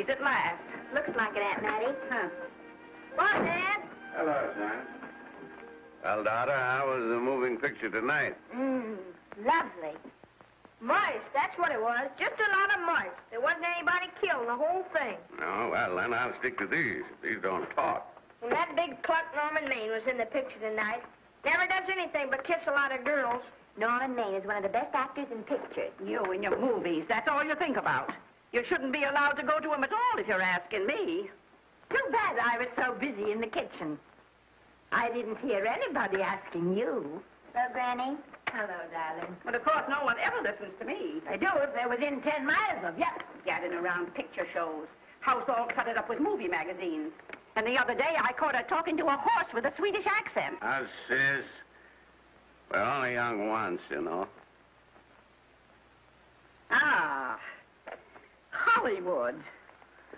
movies at last. Looks like it, Aunt Mattie. Huh. What, Dad? Hello, son. Well, daughter, how was the moving picture tonight? Lovely. Mice, that's what it was. Just a lot of mice. There wasn't anybody killed in the whole thing. No, well, then I'll stick to these. These don't talk. And that big cluck Norman Maine was in the picture tonight. Never does anything but kiss a lot of girls. Norman Maine is one of the best actors in pictures. You and your movies, that's all you think about. You shouldn't be allowed to go to him at all if you're asking me. Too bad I was so busy in the kitchen. I didn't hear anybody asking you. Hello, Granny. Hello, darling. But of course, no one ever listens to me. I do if they're within 10 miles of you. Gadding around picture shows. House all cluttered up with movie magazines. And the other day, I caught her talking to a horse with a Swedish accent. Sis. We're only young once, you know. Ah, Hollywood.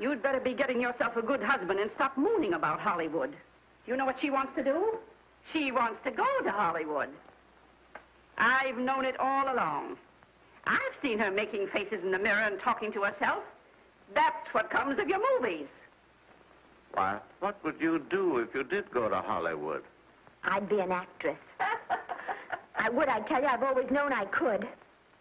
You'd better be getting yourself a good husband and stop mooning about Hollywood. You know what she wants to do? She wants to go to Hollywood. I've known it all along. I've seen her making faces in the mirror and talking to herself. That's what comes of your movies. Why, what would you do if you did go to Hollywood? I'd be an actress. I would, I tell you. I've always known I could.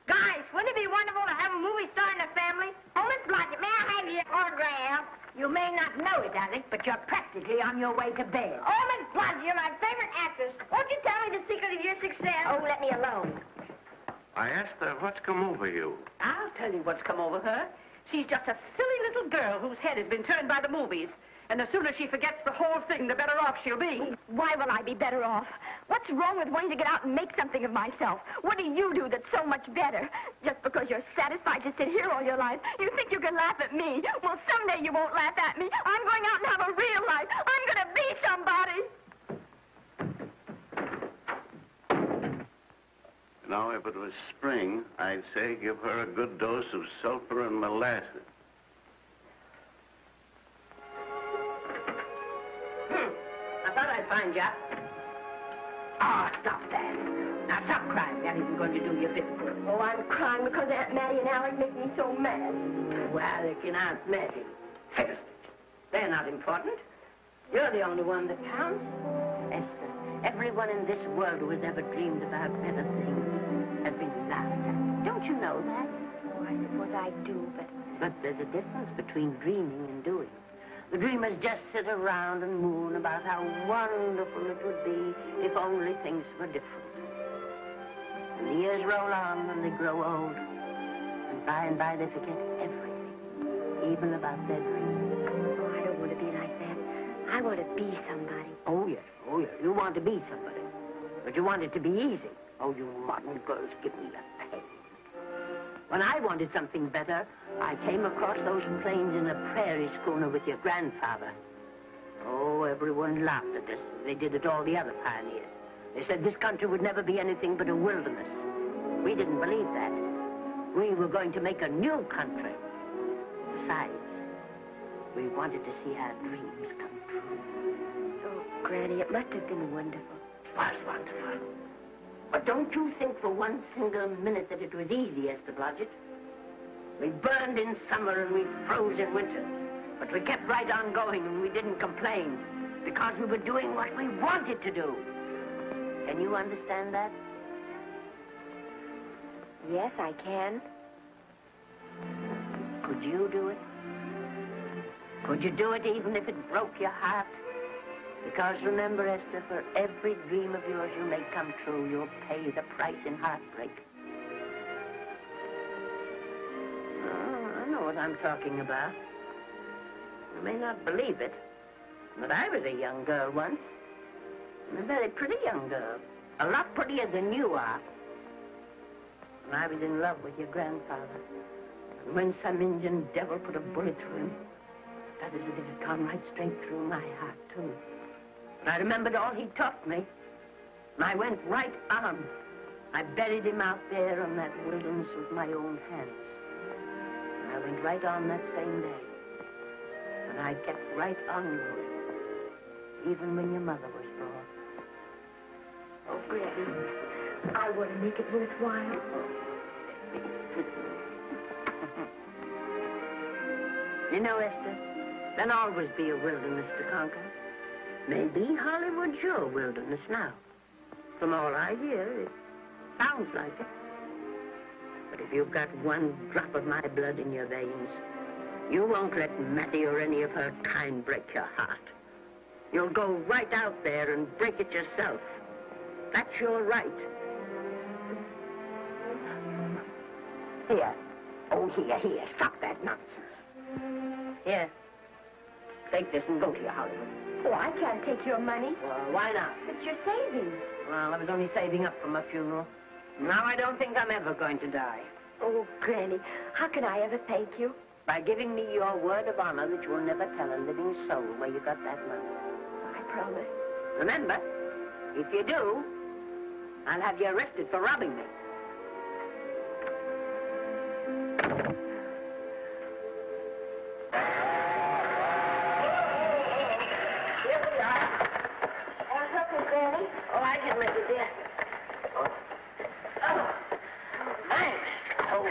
Guys, wouldn't it be wonderful to have a movie star in the family? Oh, Miss Blodgett, may I have your autograph? You may not know it, Alec, but you're practically on your way to bed. Oh, Miss Blodgett, you're my favorite actress. Won't you tell me the secret of your success? Oh, let me alone. I asked her what's come over you. I'll tell you what's come over her. She's just a silly little girl whose head has been turned by the movies. And the sooner she forgets the whole thing, the better off she'll be. Why will I be better off? What's wrong with wanting to get out and make something of myself? What do you do that's so much better? Just because you're satisfied to sit here all your life, you think you can laugh at me. Well, someday you won't laugh at me. I'm going out and have a real life. I'm going to be somebody. Now, if it was spring, I'd say give her a good dose of sulfur and molasses. I thought I'd find you. Oh, stop that. Now, stop crying. That isn't going to do you a bit of good. Oh, I'm crying because Aunt Mattie and Alec make me so mad. Well, Alec and Aunt Mattie. First, they're not important. You're the only one that counts. Esther, everyone in this world who has ever dreamed about better things has been laughed at. Don't you know that? Oh, I suppose I do, but... But there's a difference between dreaming and doing. The dreamers just sit around and moon about how wonderful it would be if only things were different. And the years roll on and they grow old. And by they forget everything, even about their dreams. Oh, I don't want to be like that. I want to be somebody. Oh, yes. Oh, yes. You want to be somebody. But you want it to be easy. Oh, you modern girls, give me a pen. When I wanted something better, I came across those plains in a prairie schooner with your grandfather. Oh, everyone laughed at us. They did it all the other pioneers. They said this country would never be anything but a wilderness. We didn't believe that. We were going to make a new country. Besides, we wanted to see our dreams come true. Oh, Granny, it must have been wonderful. It was wonderful. But don't you think for one single minute that it was easy, Esther Blodgett? We burned in summer and we froze in winter. But we kept right on going and we didn't complain because we were doing what we wanted to do. Can you understand that? Yes, I can. Could you do it? Could you do it even if it broke your heart? Because remember, Esther, for every dream of yours you make come true, you'll pay the price in heartbreak. Oh, I know what I'm talking about. You may not believe it, but I was a young girl once. And a very pretty young girl. A lot prettier than you are. And I was in love with your grandfather. And when some Indian devil put a bullet through him, that is if it had gone right straight through my heart, too. And I remembered all he taught me. And I went right on. I buried him out there in that wilderness with my own hands. And I went right on that same day. And I kept right on going, even when your mother was born. Oh, Granny, I want to make it worthwhile. You know, Esther, there'll always be a wilderness to conquer. Maybe Hollywood's your wilderness now. From all I hear, it sounds like it. But if you've got one drop of my blood in your veins, you won't let Mattie or any of her kind break your heart. You'll go right out there and break it yourself. That's your right. Here. Oh, here. Stop that nonsense. Here. Take this and go to your Hollywood. Oh, I can't take your money. Well, why not? It's your savings. Well, I was only saving up for my funeral. Now I don't think I'm ever going to die. Oh, Granny, how can I ever thank you? By giving me your word of honor that you'll never tell a living soul where you got that money. I promise. Remember, if you do, I'll have you arrested for robbing me. Here we are. What's up, Miss Granny? Oh, I can make it, dear. Oh, thanks. Oh,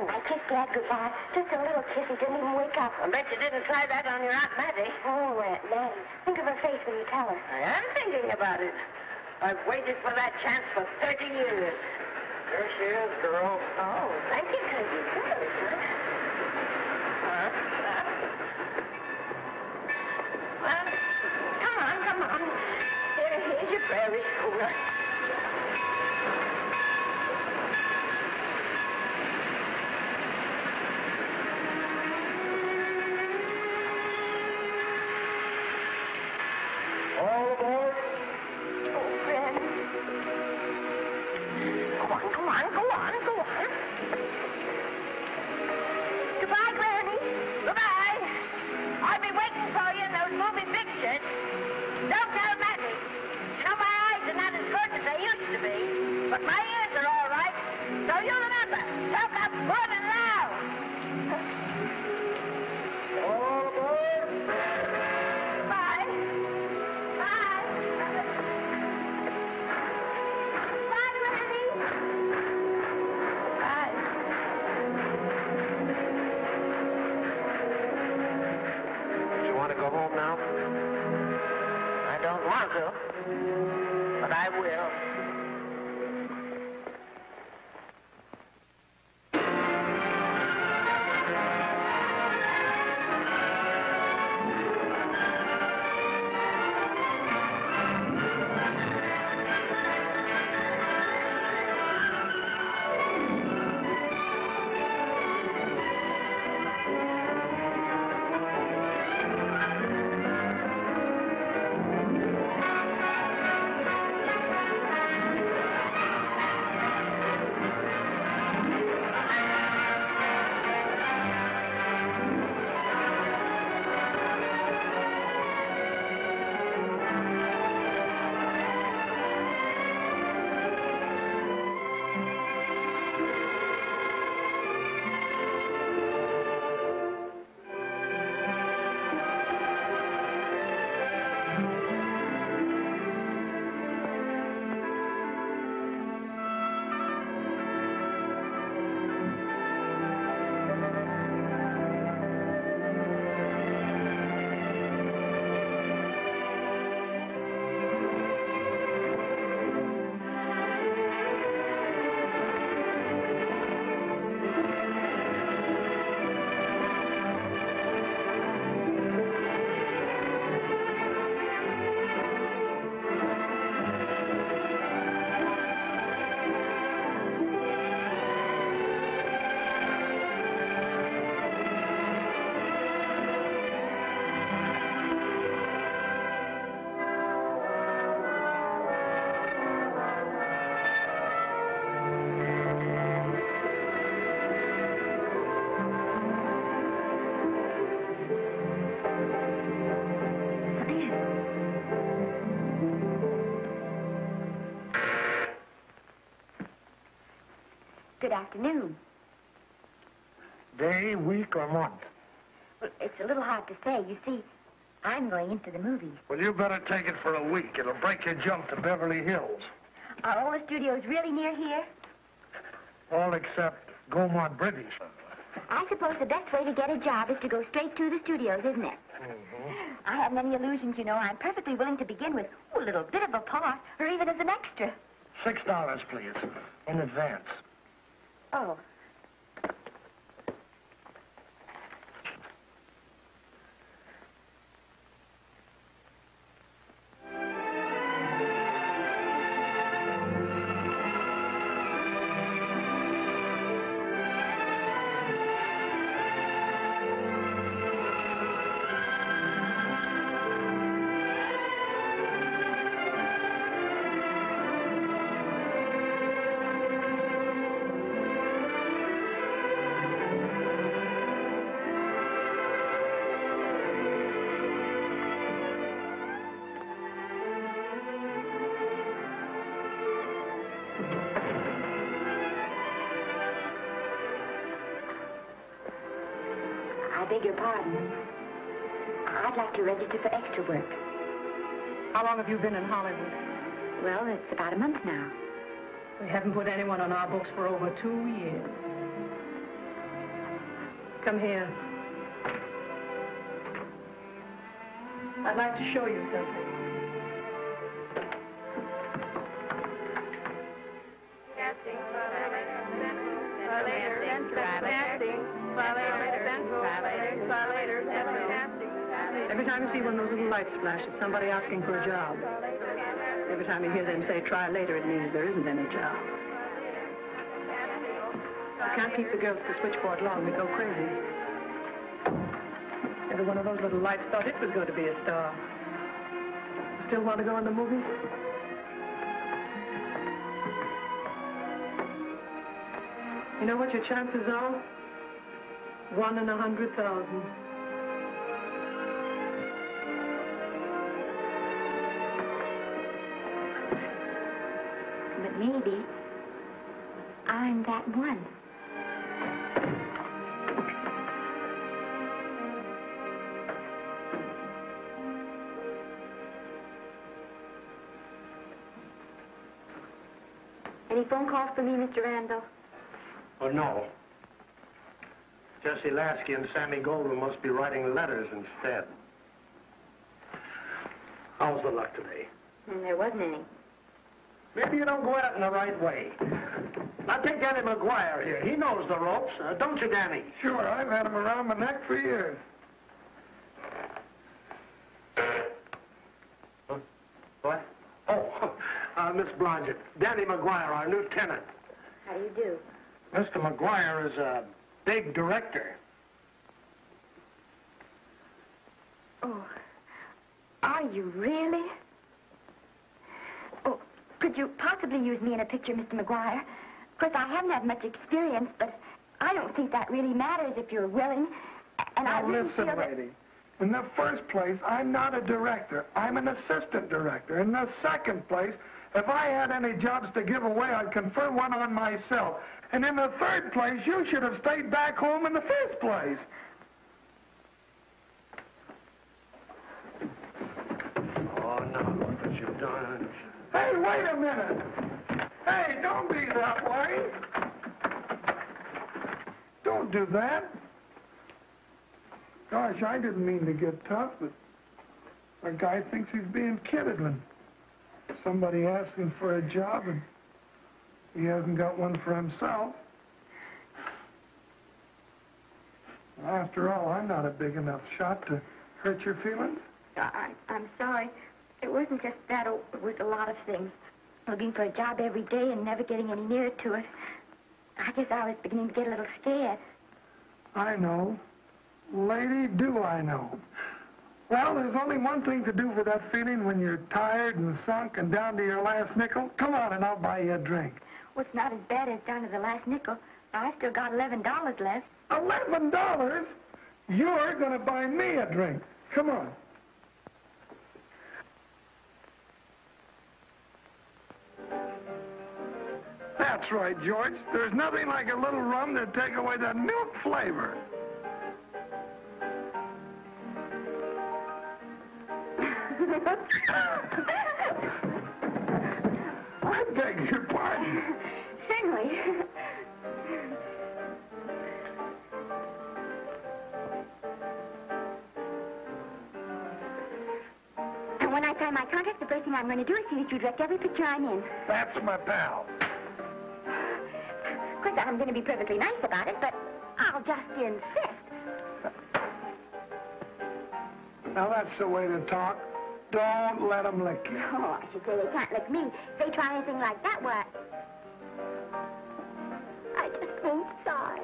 I kissed Dad goodbye. Just a little kiss. He didn't even wake up. I bet you didn't try that on your Aunt Mattie. Oh, Aunt Mattie. Think of her face when you tell her. I am thinking about it. I've waited for that chance for 30 years. There she is, girl. Oh, thank you, cousin. Well, come on. Here's your prairie schooner. All aboard. Oh, friend. Go on. Goodbye, Granny. Goodbye. I'll be waiting for you in those movie pictures. Don't tell Mattie. You know, my eyes are not as good as they used to be, but my ears are all right. So you remember, talk up good and loud. All aboard. Bye. Bye. Bye, Granny. Bye. You want to go home now? I don't want to, but I will. Good afternoon. Day, week, or month? Well, it's a little hard to say. You see, I'm going into the movies. Well, you better take it for a week. It'll break your jump to Beverly Hills. Are all the studios really near here? All except Gaumont British. I suppose the best way to get a job is to go straight to the studios, isn't it? Mm-hmm. I haven't any illusions, you know. I'm perfectly willing to begin with a little bit of a part, or even as an extra. $6, please, in advance. Oh. I beg your pardon. I'd like to register for extra work. How long have you been in Hollywood? Well, it's about a month now. We haven't put anyone on our books for over 2 years. Come here. I'd like to show you something. Every time you see one of those little lights flash, it's somebody asking for a job. Every time you hear them say, try later, it means there isn't any job. You can't keep the girls at the switchboard long. They go crazy. Every one of those little lights thought it was going to be a star. Still want to go in the movies? You know what your chances are? 1 in 100,000. But maybe I'm that one. Any phone calls for me, Mr. Randall? Oh, no. Jesse Lasky and Sammy Goldwyn must be writing letters instead. How's the luck today? There wasn't any. Maybe you don't go at it in the right way. Now, take Danny McGuire here. He knows the ropes. Don't you, Danny? Sure, I've had him around my neck for years. Huh? What? Oh, Miss Blodgett. Danny McGuire, our new tenant. How do you do? Mr. McGuire is a big director. Oh, are you really? Oh, could you possibly use me in a picture, Mr. McGuire? Of course, I haven't had much experience, but I don't think that really matters if you're willing. And I Now really listen, feel that... lady. In the first place, I'm not a director. I'm an assistant director. In the second place, if I had any jobs to give away, I'd confer one on myself. And in the third place, you should have stayed back home in the first place. Oh, no, look what you've done. Hey, wait a minute. Hey, don't be that way. Don't do that. Gosh, I didn't mean to get tough, but a guy thinks he's being kidded when somebody asks him for a job and he hasn't got one for himself. After all, I'm not a big enough shot to hurt your feelings. I'm sorry. It wasn't just that. It was a lot of things. Looking for a job every day and never getting any nearer to it. I guess I was beginning to get a little scared. I know. Lady, do I know. Well, there's only one thing to do for that feeling when you're tired and sunk and down to your last nickel. Come on and I'll buy you a drink. Well, it's not as bad as down to the last nickel. I still got $11 left. $11? You're going to buy me a drink. Come on. That's right, George. There's nothing like a little rum to take away that milk flavor. I beg your pardon. Certainly. contract, the first thing I'm going to do is see that you direct every picture I'm in. That's my pal. Of course, I'm going to be perfectly nice about it, but I'll just insist. Now, that's the way to talk. Don't let them lick you. Oh, I should say they can't lick me. If they try anything like that, what? I just won't sigh.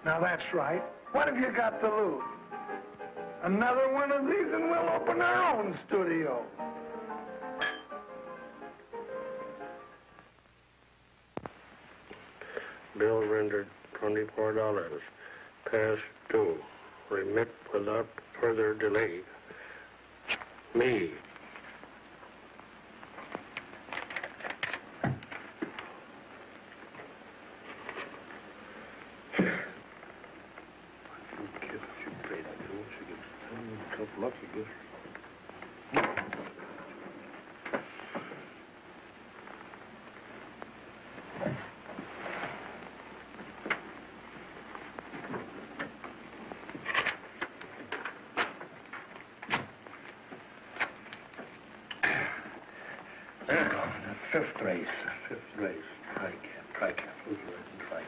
Now, that's right. What have you got to lose? Another one of these and we'll open our own studio. Bill rendered $24. Past due. Remit without further delay. Me. Fifth race. Tricap. Who's writing tricap?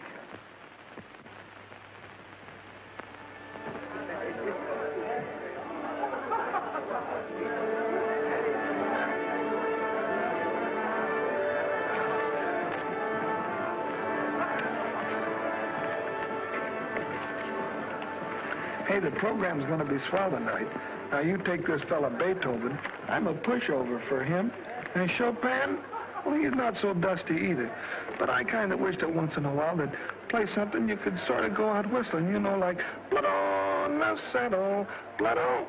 Hey, the program's going to be swell tonight. Now, you take this fella Beethoven. I'm a pushover for him. And Chopin, well, he's not so dusty either. But I kind of wish that once in a while they'd play something you could sort of go out whistling, you know, like Blood on the Saddle, Blood on.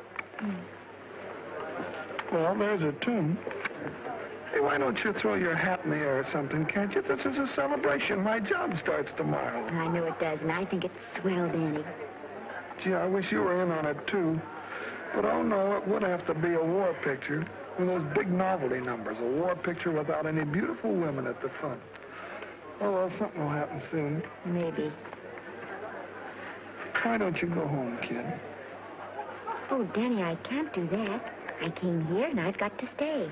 Well, there's a tune. Hey, why don't you throw your hat in the air or something, can't you? This is a celebration. My job starts tomorrow. I know it does, and I think it's swell, Danny. Gee, I wish you were in on it, too. But, oh, no, it would have to be a war picture. One of those big novelty numbers, a war picture without any beautiful women at the front. Oh, well, something will happen soon. Maybe. Why don't you go home, kid? Oh, Danny, I can't do that. I came here, and I've got to stay.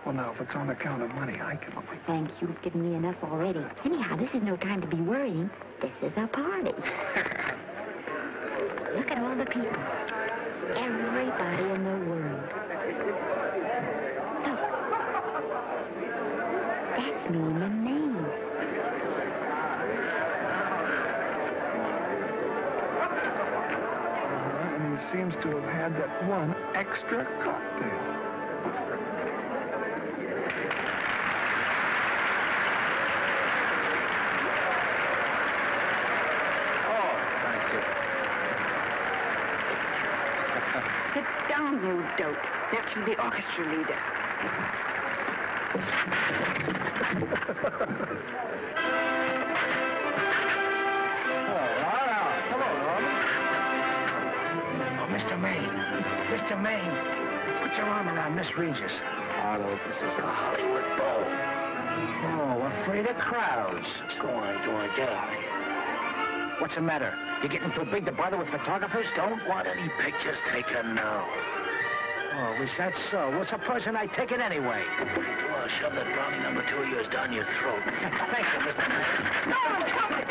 Well, now, if it's on account of money, I can... Oh, thanks. You've given me enough already. Anyhow, this is no time to be worrying. This is a party. Look at all the people. Everybody in the world. Look. That's me in the name. And he seems to have had that one extra cocktail. Sit down, you dope. That's for the orchestra leader. Mr. Maine, put your arm around Miss Regis. Adolphe, this is the Hollywood Bowl. Oh, afraid of crowds. Go on, get out of here. What's the matter? You getting too big to bother with photographers? Don't want any pictures taken now. Oh, is that so? Well, suppose I take it anyway. Well, shove that brownie number 2 of yours down your throat. Thank you, Mr. Maine. No, stop it!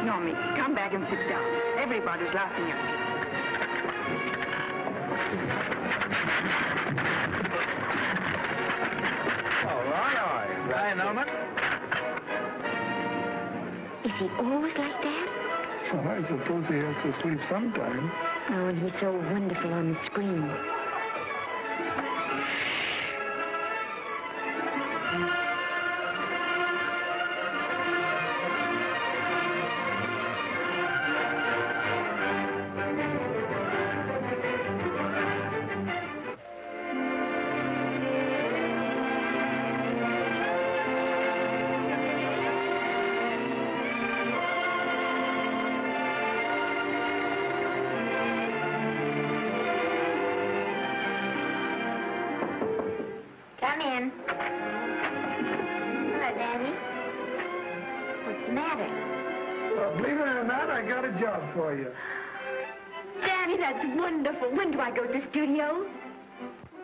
Normie, come back and sit down. Everybody's laughing at you. All right. Hi, Norman. Is he always like that? Well, I suppose he has to sleep sometime. Oh, and he's so wonderful on the screen. Come in. Hello, Dan. matter? Well, believe it or not, I got a job for you. Daddy, that's wonderful. When do I go to the studio?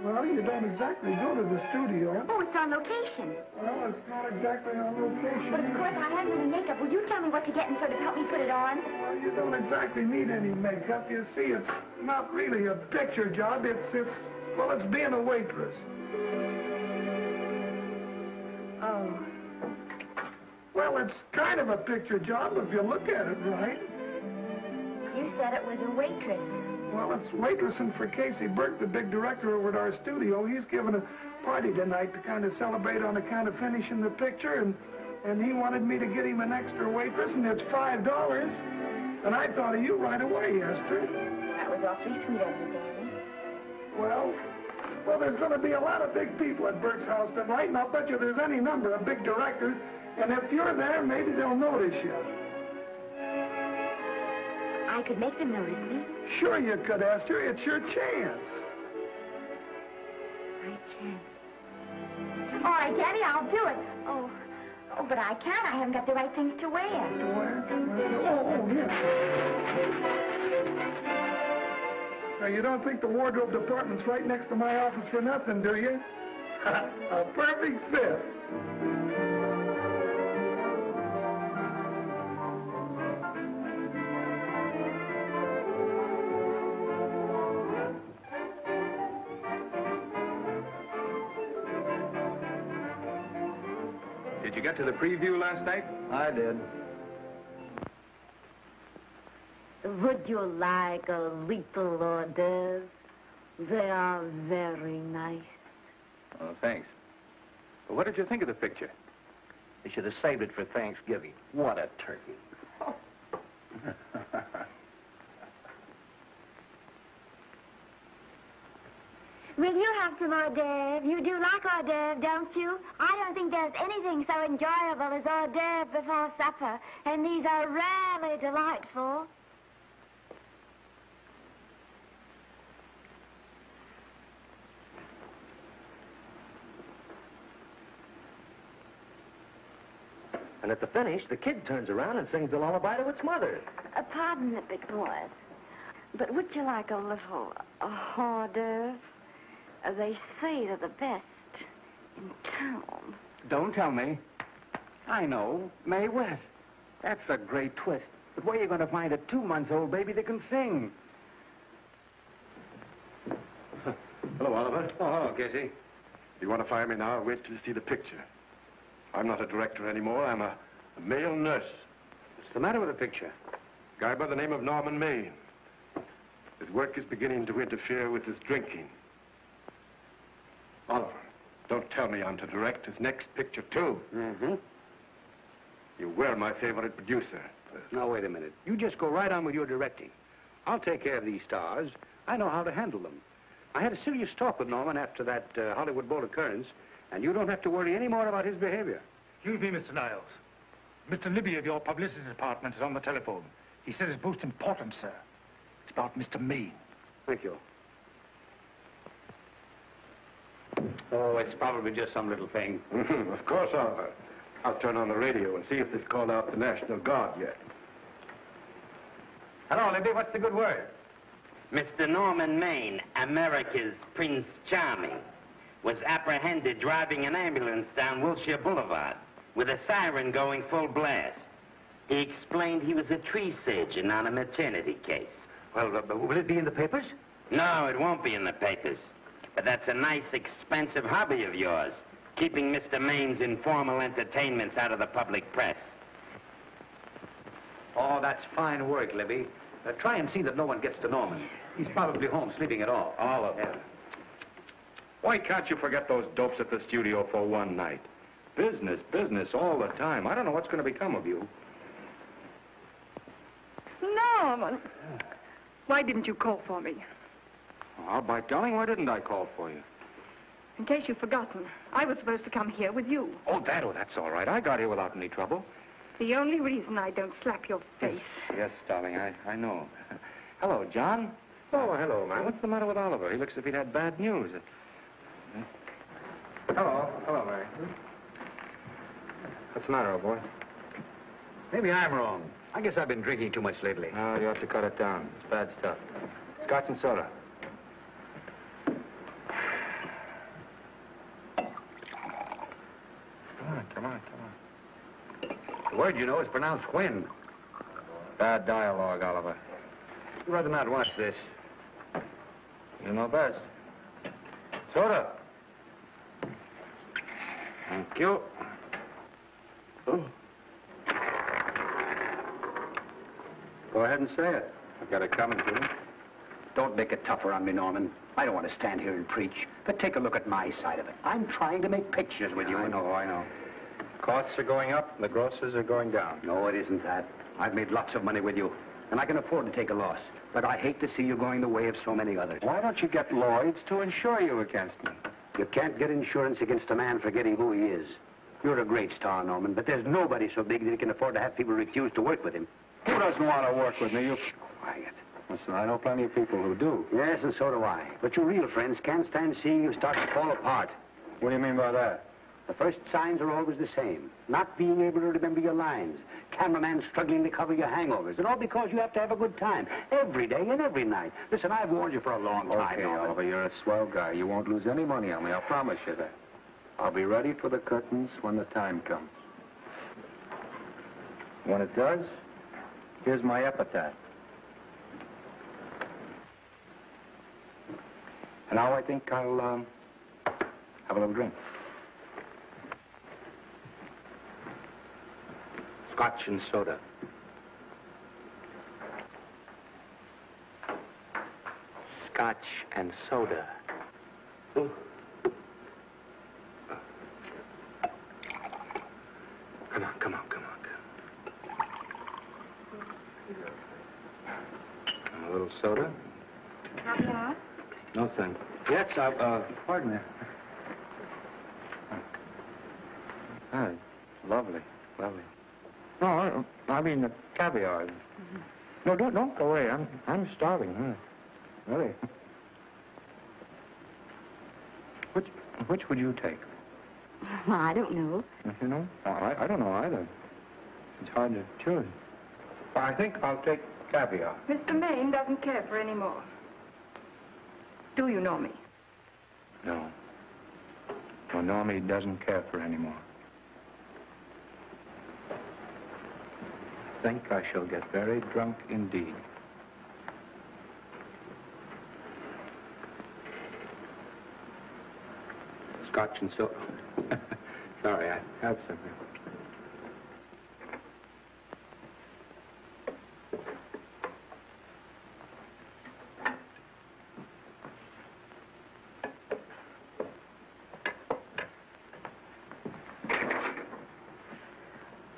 Well, you don't exactly go to the studio. Oh, it's on location. Well, it's not exactly on location. But of course, I haven't any makeup. Will you tell me what to get and sort of help me put it on? Well, you don't exactly need any makeup. You see, it's not really a picture job. It's being a waitress. Oh. Well, it's kind of a picture job if you look at it right. You said it was a waitress. Well, it's waitressing for Casey Burke, the big director over at our studio. He's giving a party tonight to kind of celebrate on account of finishing the picture, and he wanted me to get him an extra waitress, and it's $5. And I thought of you right away, Esther. That was awfully sweet of you, Daddy. Well, there's going to be a lot of big people at Burke's house tonight, and I'll bet you there's any number of big directors, and if you're there, maybe they'll notice you. I could make them notice me. Sure you could, Esther. It's your chance. My chance. All right, Daddy, I'll do it. Oh, but I can't. I haven't got the right things to wear. Oh, yeah. Now, you don't think the wardrobe department's right next to my office for nothing, do you? A perfect fit. Did you get to the preview last night? I did. Would you like a little hors d'oeuvre? They are very nice. Oh, thanks. Well, what did you think of the picture? You should have saved it for Thanksgiving. What a turkey. Will you have some hors d'oeuvre? You do like hors d'oeuvre, don't you? I don't think there's anything so enjoyable as hors d'oeuvre before supper, and these are rarely delightful. And at the finish, the kid turns around and sings the lullaby to its mother. Pardon the big boys, but would you like a little hors d'oeuvre? They say they're the best in town. Don't tell me. I know. Mae West. That's a great twist. But where are you going to find a 2-month-old baby that can sing? Hello, Oliver. Oh, hello, Casey. You want to fire me now or wait till you see the picture? I'm not a director anymore. I'm a male nurse. What's the matter with the picture? A guy by the name of Norman Maine. His work is beginning to interfere with his drinking. Oliver, don't tell me I'm to direct his next picture, too. Mm-hmm. You were my favorite producer. Now, wait a minute. You just go right on with your directing. I'll take care of these stars. I know how to handle them. I had a serious talk with Norman after that Hollywood Bowl occurrence, and you don't have to worry any more about his behavior. Excuse me, Mr. Niles. Mr. Libby of your publicity department is on the telephone. He says it's most important, sir. It's about Mr. Maine. Thank you. Oh, it's probably just some little thing. Of course, Oliver. I'll turn on the radio and see if they've called out the National Guard yet. Hello, Libby. What's the good word? Mr. Norman Maine, America's Prince Charming, was apprehended driving an ambulance down Wilshire Boulevard with a siren going full blast. He explained he was a tree surgeon on a maternity case. Well, will it be in the papers? No, it won't be in the papers. But that's a nice, expensive hobby of yours, keeping Mr. Maine's informal entertainments out of the public press. Oh, that's fine work, Libby. Try and see that no one gets to Norman. He's probably home sleeping it off. All of them. Why can't you forget those dopes at the studio for one night? Business, business all the time. I don't know what's going to become of you. Norman, why didn't you call for me? Oh, by darling, why didn't I call for you? In case you've forgotten, I was supposed to come here with you. Oh, that's all right. I got here without any trouble. The only reason I don't slap your face. Yes, darling, I know. Hello, John. Oh, hello, man. What's the matter with Oliver? He looks as if he'd had bad news. Hello, Mary. What's the matter, old boy? Maybe I'm wrong. I guess I've been drinking too much lately. No, you ought to cut it down. It's bad stuff. Scotch and soda. Come on. The word, you know, is pronounced when. Bad dialogue, Oliver. I'd rather not watch this. You know best. Soda. Thank you. Oh. Go ahead and say it. I've got it coming to you. Don't make it tougher on me, Norman. I don't want to stand here and preach, but take a look at my side of it. I'm trying to make pictures with you. I know. Costs are going up, and the grosses are going down. No, it isn't that. I've made lots of money with you, and I can afford to take a loss. But I hate to see you going the way of so many others. Why don't you get Lloyd's to insure you against me? You can't get insurance against a man forgetting who he is. You're a great star, Norman, but there's nobody so big that he can afford to have people refuse to work with him. Who doesn't want to work with me? You... Quiet. Listen, I know plenty of people who do. Yes, and so do I. But your real friends can't stand seeing you start to fall apart. What do you mean by that? The first signs are always the same. Not being able to remember your lines. Cameraman struggling to cover your hangovers. And all because you have to have a good time. Every day and every night. Listen, I've warned you for a long time, Okay, Norman. Oliver, you're a swell guy. You won't lose any money on me. I'll promise you that. I'll be ready for the curtains when the time comes. When it does, here's my epitaph. And now I think I'll, have a little drink. Scotch and soda. Scotch and soda. Come on. And a little soda? Caviar? No, thank you. Yes, pardon me. Ah, lovely. No, I mean the caviar. No, don't go away. I'm starving. Really. Which would you take? I don't know. You know? I don't know either. It's hard to choose. I think I'll take caviar. Mr. Maine doesn't care for any more. Do you know me? No. No, Normie doesn't care for any more. I think I shall get very drunk indeed. Scotch and soda. Sorry, I have something.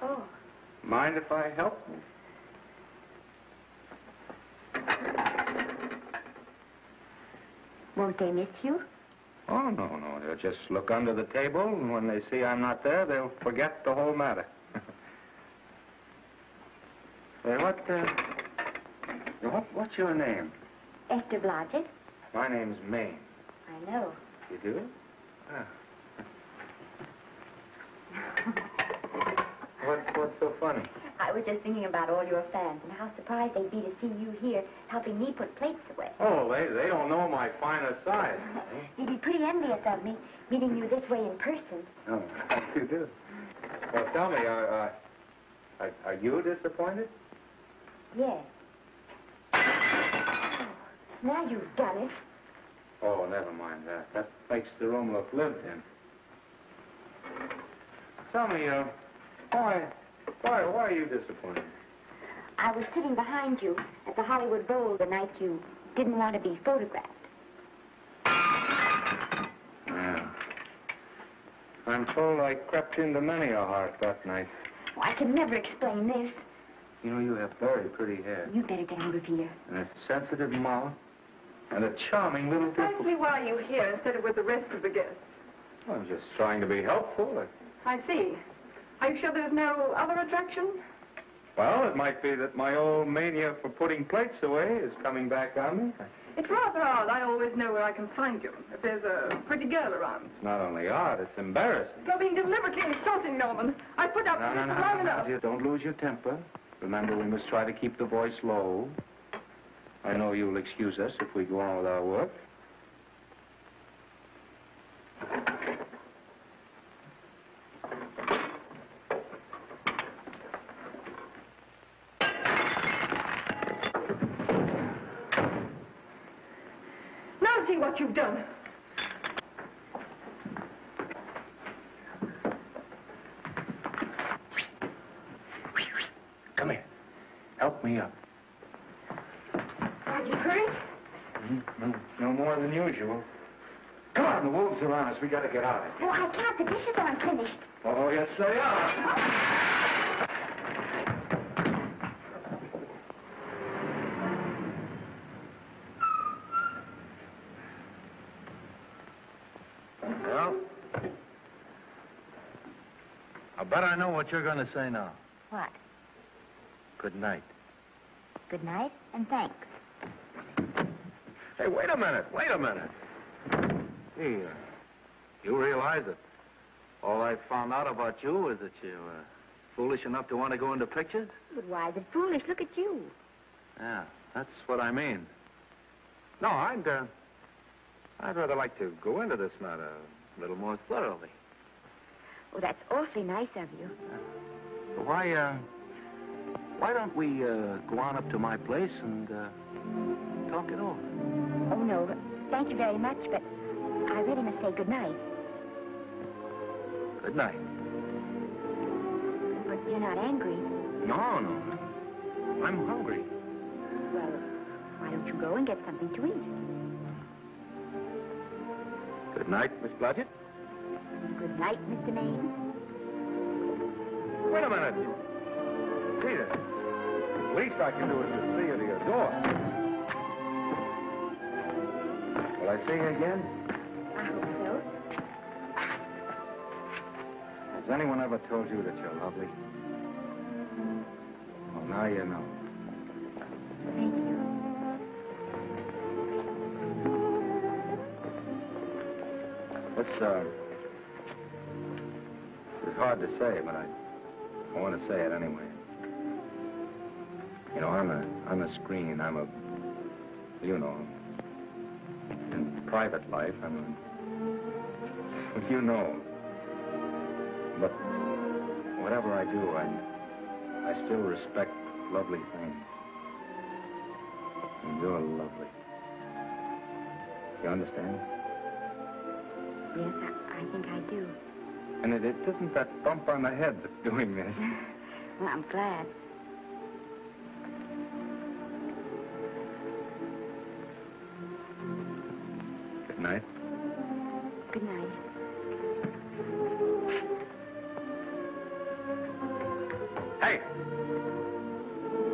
Oh. Mind if I help? Won't they miss you? Oh, no. They'll just look under the table, and when they see I'm not there, they'll forget the whole matter. Hey, what's your name? Esther Blodgett. My name's Maine. I know. You do? Ah. What's so funny? I was just thinking about all your fans and how surprised they'd be to see you here helping me put plates away. Oh, they don't know my finer side. They'd be pretty envious of me, meeting you this way in person. Oh, you do. Well, tell me, are you disappointed? Yes. Oh, now you've done it. Oh, never mind that. That makes the room look lived in. Tell me, why are you disappointed? I was sitting behind you at the Hollywood Bowl the night you didn't want to be photographed. Yeah. I'm told I crept into many a heart that night. Oh, I can never explain this. You know, you have very pretty hair. You better get out of here. And a sensitive mouth. And a charming little Precisely why are you here instead of with the rest of the guests? I'm just trying to be helpful. I see. Are you sure there's no other attraction? Well, it might be that my old mania for putting plates away is coming back on me. It's rather odd. I always know where I can find you if there's a pretty girl around. It's not only odd, it's embarrassing. You're being deliberately insulting, Norman. I put up with this for long enough. Dear, don't lose your temper. Remember, we must try to keep the voice low. I know you'll excuse us if we go on with our work. Now see what you've done. Come here. Help me up. Are you hurt? No more than usual. Come on, the wolves are on us. We gotta get out of here. Oh, I can't. The dishes aren't finished. Oh, yes, they are. Well, I bet I know what you're going to say now. What? Good night. Good night, and thanks. Hey, wait a minute. Hey, you realize that all I found out about you is that you're foolish enough to want to go into pictures? But why is it foolish? Look at you. Yeah, that's what I mean. No, I'd rather like to go into this matter a little more thoroughly. Oh, that's awfully nice of you. So why don't we go on up to my place and talk it over? Oh, no. Thank you very much, but I really must say good night. Good night. But you're not angry. No. I'm hungry. Well, why don't you go and get something to eat? Good night, Miss Blodgett. Good night, Mr. Maine. Wait a minute. Peter, the least I can do is to see you to your door. Will I see you again? I hope so. Has anyone ever told you that you're lovely? Well, now you know. Thank you. It's hard to say, but I want to say it anyway. You know, I'm a screen. In private life, well, you know. But whatever I do, I still respect lovely things. And you're lovely. You understand? Yes, I think I do. And it isn't that bump on the head that's doing this. Well, I'm glad. Good night. Good night. Hey!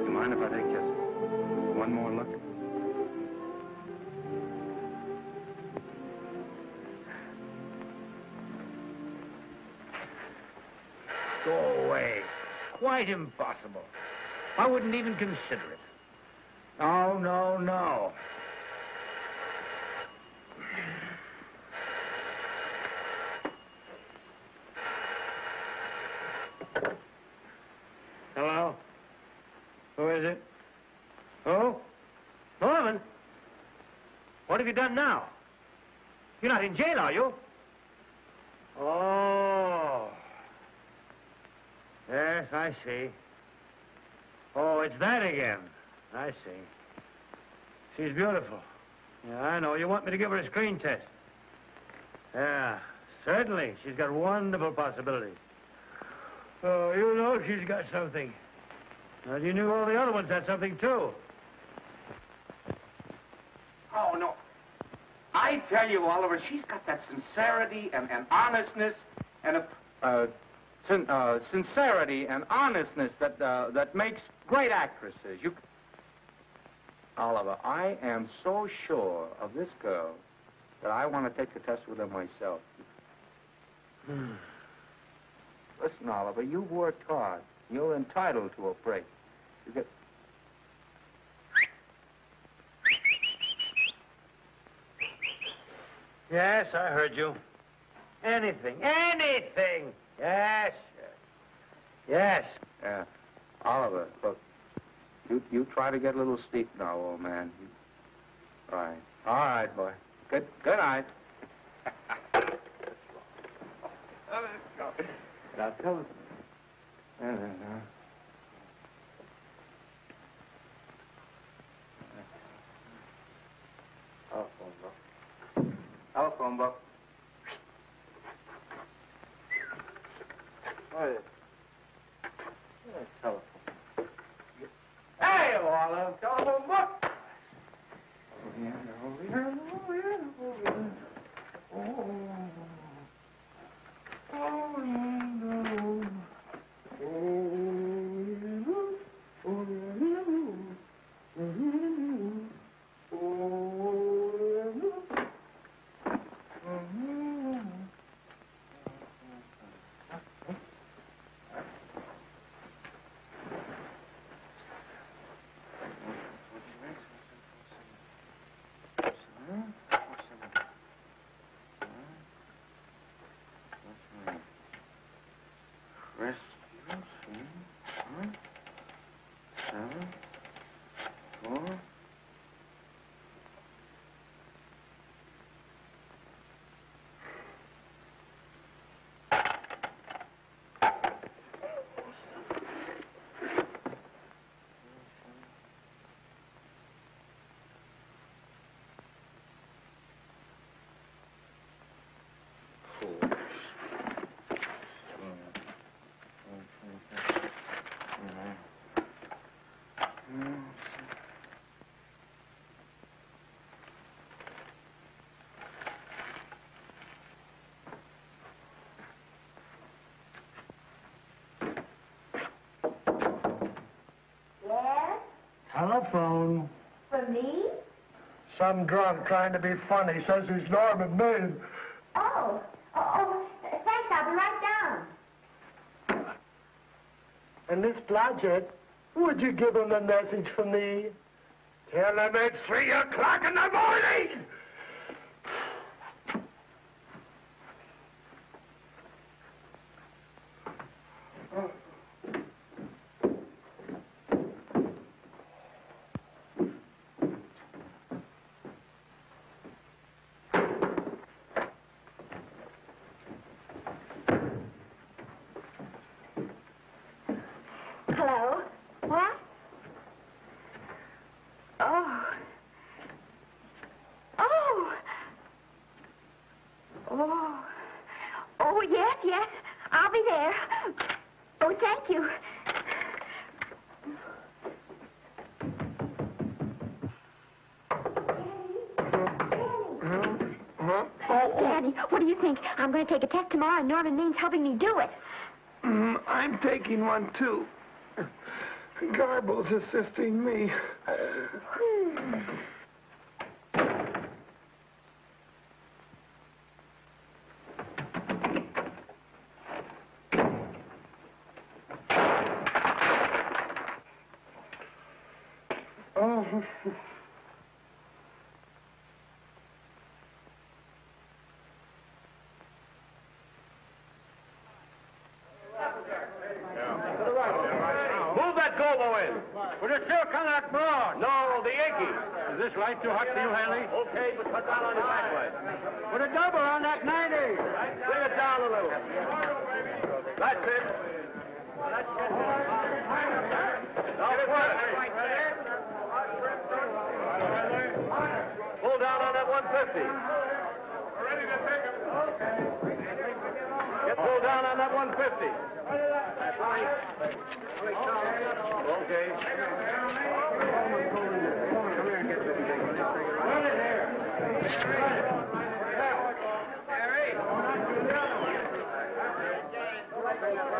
You mind if I take just one more look? Go away. Quite impossible. I wouldn't even consider it. No. Hello? Who is it? Who? Norman? What have you done now? You're not in jail, are you? Oh. Yes, I see. Oh, it's that again. I see. She's beautiful. Yeah, I know. You want me to give her a screen test? Yeah, certainly. She's got wonderful possibilities. Oh, you know she's got something. Well, you knew all the other ones had something, too. Oh, no. I tell you, Oliver, she's got that sincerity and honestness and sincerity and honestness that makes great actresses. Oliver, I am so sure of this girl that I want to take the test with her myself. Listen, Oliver, you've worked hard. You're entitled to a break. You get... Yes, I heard you. Anything. Yes. Yes. Yeah. Oliver, look. You try to get a little sleep now, old man. All right. All right, boy. Good night. Now, tell us. Telephone book. What is it? Telephone. Hey, Olive, telephone book. Telephone. For me? Some drunk trying to be funny says he's Norman Maine. Oh, thanks, I'll be right down. And Miss Blodgett, would you give him a message for me? Tell him it's 3 o'clock in the morning! Hello? What? Oh. Oh. Oh. Oh, yes. I'll be there. Oh, thank you. Daddy, what do you think? I'm going to take a test tomorrow, and Norman Main's helping me do it. I'm taking one, too. Garble's assisting me. Oh. Would it still come that broad? No, the Yankee. Is this light too hot for you, Hanley? Okay, but cut down on your backlight. Put a double on that 90. Bring it down a little. That's it. Now what? Pull down on that 150. Ready to take it. Get pulled down on that 150. Okay.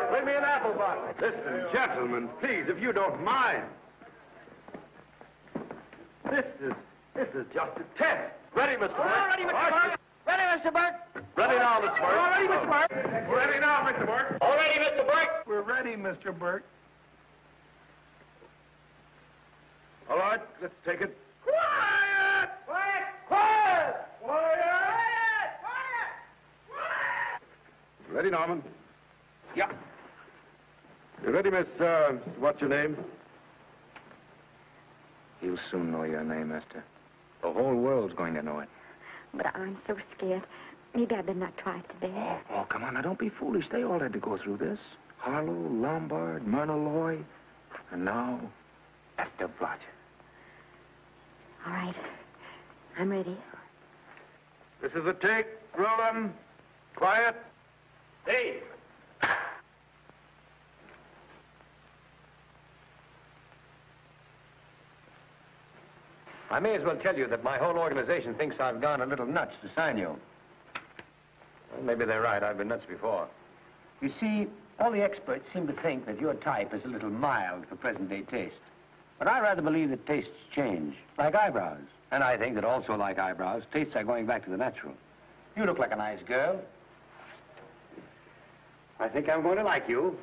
Bring me an apple box. Listen, gentlemen, please, if you don't mind. This is just a test. Ready, Mr. Burke? All ready, Mr. Burke. Ready, Mr. Burke. Ready now, Mr. Burke. All ready, Mr. Burke. Ready now, Mr. Burke. All ready, Mr. Burke. We're ready, Mr. Burke. All right, let's take it. Quiet! Quiet! Quiet! Quiet! Ready, Norman? Yeah. You ready, Miss, what's your name? You'll soon know your name, Esther. The whole world's going to know it. But I'm so scared. Maybe I better not try it today. Oh, come on. Now, don't be foolish. They all had to go through this. Harlow, Lombard, Myrna Loy, and now Esther Blodgett. All right. I'm ready. This is a take. Roll 'em. Quiet. Hey! I may as well tell you that my whole organization thinks I've gone a little nuts to sign you. Well, maybe they're right. I've been nuts before. You see, all the experts seem to think that your type is a little mild for present-day taste. But I rather believe that tastes change, like eyebrows. And I think that also, like eyebrows, tastes are going back to the natural. You look like a nice girl. I think I'm going to like you.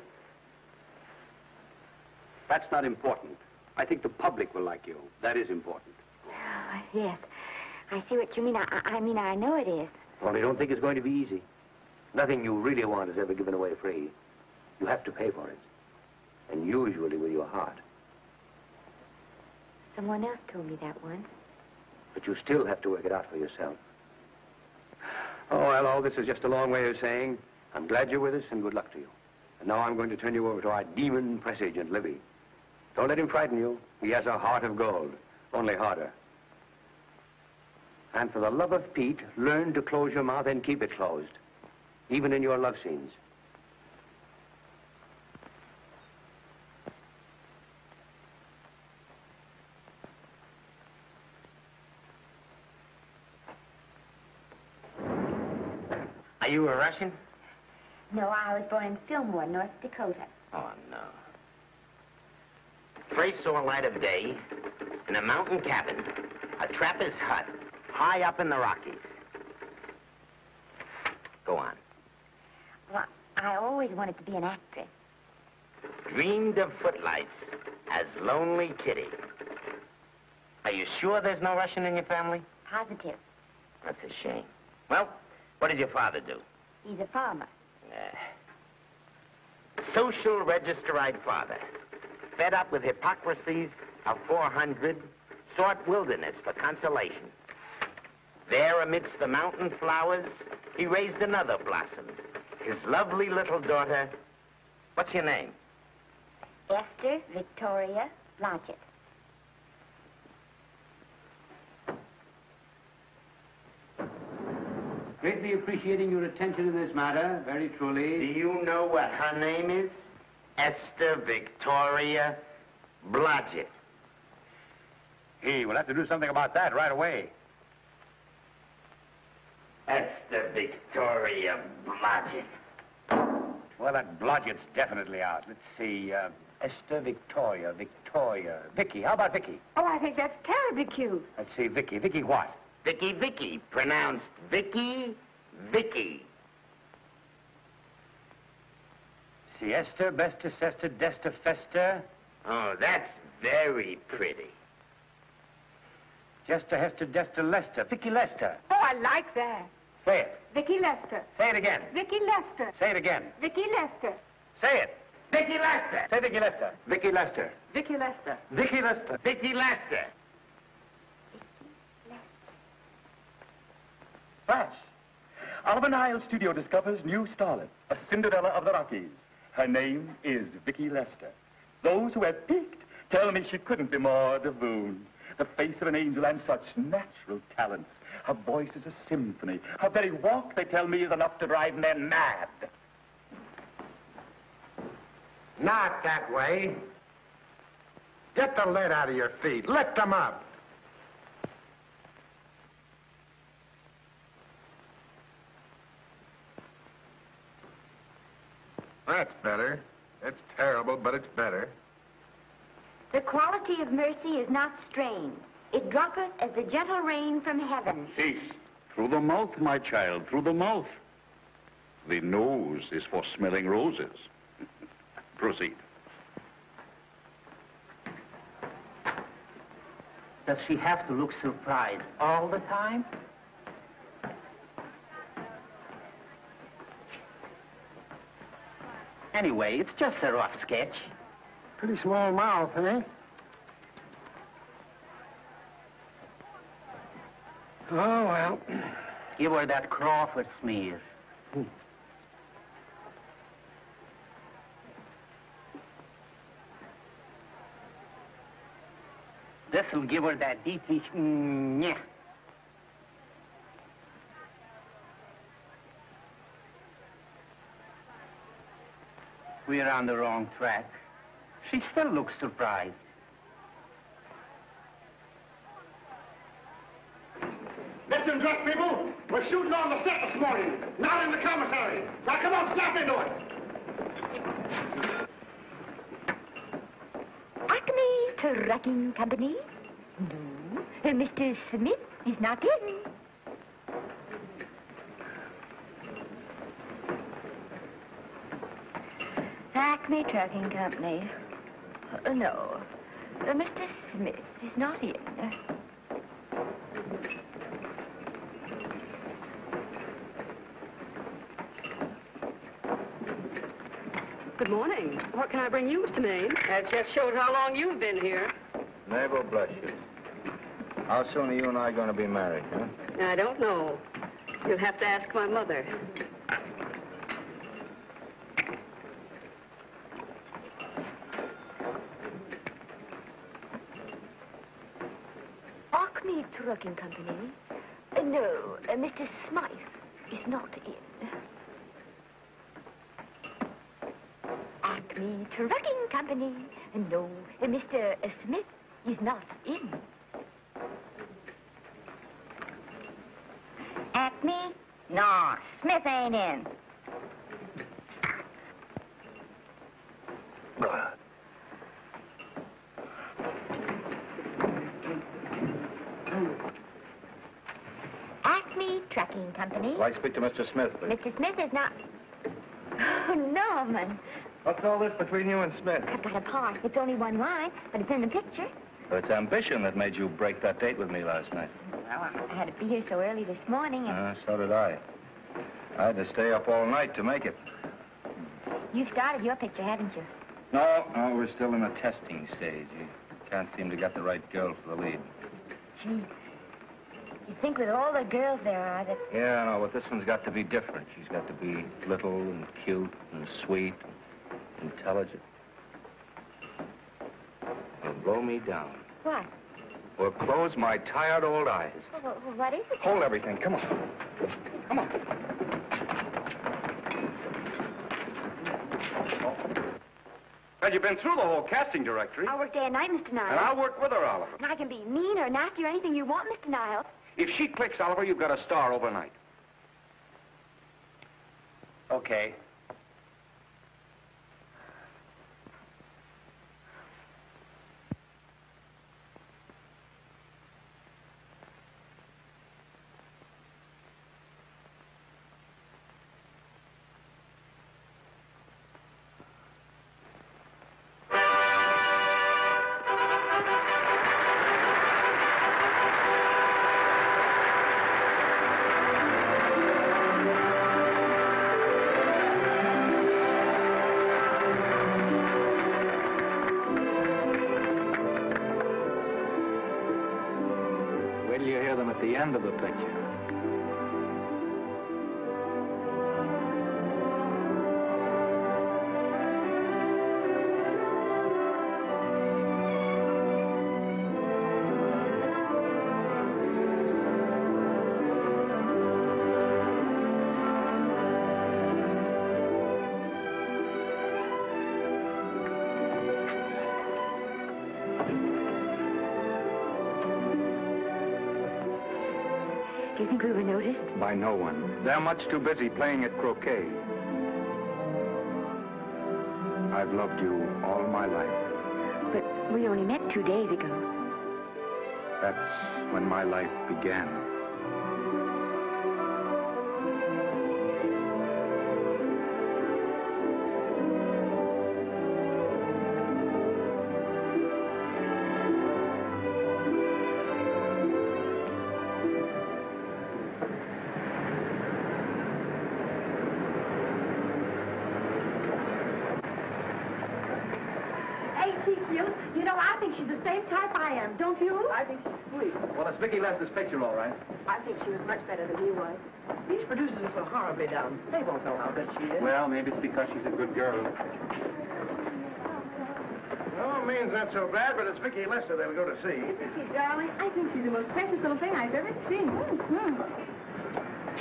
That's not important. I think the public will like you. That is important. Oh, yes. I see what you mean. I mean, I know it is. Only don't think it's going to be easy. Nothing you really want is ever given away free. You have to pay for it. And usually with your heart. Someone else told me that once. But you still have to work it out for yourself. Oh, well, all this is just a long way of saying I'm glad you're with us and good luck to you. And now I'm going to turn you over to our demon press agent, Libby. Don't let him frighten you. He has a heart of gold, only harder. And for the love of Pete, learn to close your mouth and keep it closed, even in your love scenes. Are you a Russian? No, I was born in Fillmore, North Dakota. Oh, no. First saw light of day in a mountain cabin, a trapper's hut, high up in the Rockies. Go on. Well, I always wanted to be an actress. Dreamed of footlights as Lonely Kitty. Are you sure there's no Russian in your family? Positive. That's a shame. Well, what does your father do? He's a farmer. Social registerite father. Fed up with hypocrisies of 400, sought wilderness for consolation. There amidst the mountain flowers, he raised another blossom. His lovely little daughter. What's your name? Esther Victoria Blodgett. Greatly appreciating your attention in this matter, very truly. Do you know what her name is? Esther Victoria Blodgett. Hey, we'll have to do something about that right away. Esther Victoria Blodgett. Well, that Blodgett's definitely out. Let's see, Esther Victoria, Vicky. How about Vicky? Oh, I think that's terribly cute. Let's see, Vicky. Vicky what? Vicky, pronounced Vicky. See, Esther, Besta, Sesta, Desta, Festa. Oh, that's very pretty. Jester, Hester, Desta, Lester. Vicky Lester. Oh, I like that. Say it. Vicky Lester. Say it again. Vicky Lester. Say it again. Vicky Lester. Say it. Vicky Lester. Say Vicky Lester. Vicky Lester. Vicky Lester. Vicky Lester. Vicky Lester. Flash. Oliver Nile Studio discovers new starlet, a Cinderella of the Rockies. Her name is Vicky Lester. Those who have peeked tell me she couldn't be more divoon. The face of an angel and such natural talents. Her voice is a symphony. Her very walk, they tell me, is enough to drive men mad. Not that way. Get the lead out of your feet. Lift them up. That's better. It's terrible, but it's better. The quality of mercy is not strained. It droppeth as the gentle rain from heaven. Cease. Through the mouth, my child, through the mouth. The nose is for smelling roses. Proceed. Does she have to look surprised all the time? Anyway, it's just a rough sketch. Pretty small mouth, eh? Oh, well. Give her that Crawford smear. This'll give her that Dietrich. Yeah. We're on the wrong track. She still looks surprised. Listen, drunk people, we're shooting on the set this morning, not in the commissary. Now, come on, snap into it. Acme Trucking Company? No. Mr. Smith is not in. Acme Trucking Company. No. Mr. Smith is not in. Good morning. What can I bring you, Mr. Maine? That just shows how long you've been here. Mabel, bless you. How soon are you and I going to be married, huh? I don't know. You'll have to ask my mother. Acme Trucking Company? No, Mr. Smythe is not in. Acme Trucking Company? No, Mr. Smith is not in. Acme? No, Smith ain't in. Acme Trucking Company? I'd like to speak to Mr. Smith, please. Mr. Smith is not... Oh, Norman. What's all this between you and Smith? I've got a part. It's only one line, but it's in the picture. It's ambition that made you break that date with me last night. Well, I had to be here so early this morning, and So did I. I had to stay up all night to make it. you've started your picture, haven't you? No, we're still in the testing stage. You can't seem to get the right girl for the lead. Gee, you think with all the girls there are that... Yeah, no, but this one's got to be different. She's got to be little and cute and sweet and intelligent. It'll blow me down. What? Or close my tired old eyes. Well, what is it? Hold everything. Come on. Come on. Well, you've been through the whole casting directory. I work day and night, Mr. Niles. And I'll work with her, Oliver. And I can be mean or nasty or anything you want, Mr. Niles. If she clicks, Oliver, you've got a star overnight. Okay. Wait till you hear them at the end of the picture. Do you think we were noticed? By no one. They're much too busy playing at croquet. I've loved you all my life. But we only met 2 days ago. That's when my life began. type I am, don't you? I think she's sweet. Well, it's Vicki Lester's picture, all right. I think she was much better than he was. These producers are so horribly down. They won't know how good she is. Well, maybe it's because she's a good girl. No, means not so bad, but it's Vicki Lester they'll go to see. Vicki, darling, I think she's the most precious little thing I've ever seen.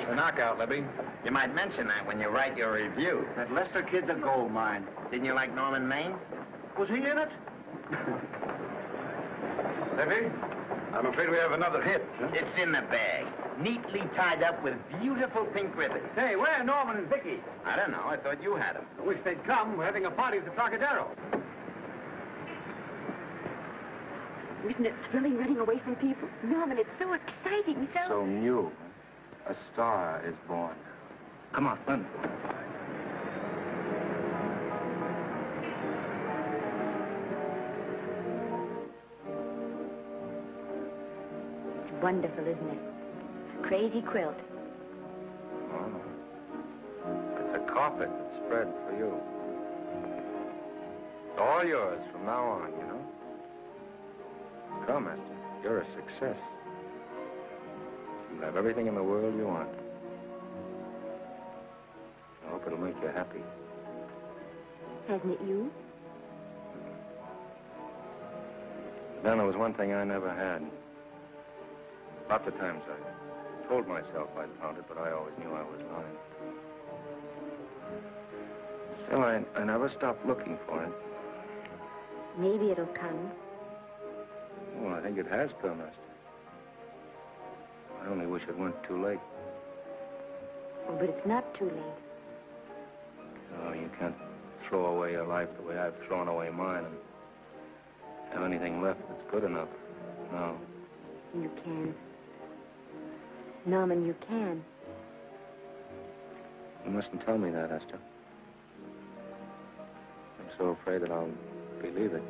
The knockout, Libby. You might mention that when you write your review. That Lester kid's a gold mine. Didn't you like Norman Maine? Was he in it? Libby, I'm afraid we have another hit. Huh? It's in the bag, neatly tied up with beautiful pink ribbons. Say, where are Norman and Vicki? I don't know. I thought you had them. I wish they'd come. We're having a party at the Trocadero. Isn't it thrilling running away from people? Norman, it's so exciting, So new. A star is born. Come on, run. It's wonderful, isn't it? A crazy quilt. Oh. It's a carpet spread for you. All yours from now on, you know. Come, Esther. You're a success. You'll have everything in the world you want. I hope it'll make you happy. Hasn't it you? Then there was one thing I never had. Lots of times I told myself I'd found it, but I always knew I was lying. Still, I never stopped looking for it. Maybe it'll come. Well, I think it has come, Esther. I only wish it went too late. Oh, but it's not too late. No, you can't throw away your life the way I've thrown away mine and have anything left that's good enough. No. You can. Norman, you can. You mustn't tell me that, Esther. I'm so afraid that I'll believe it.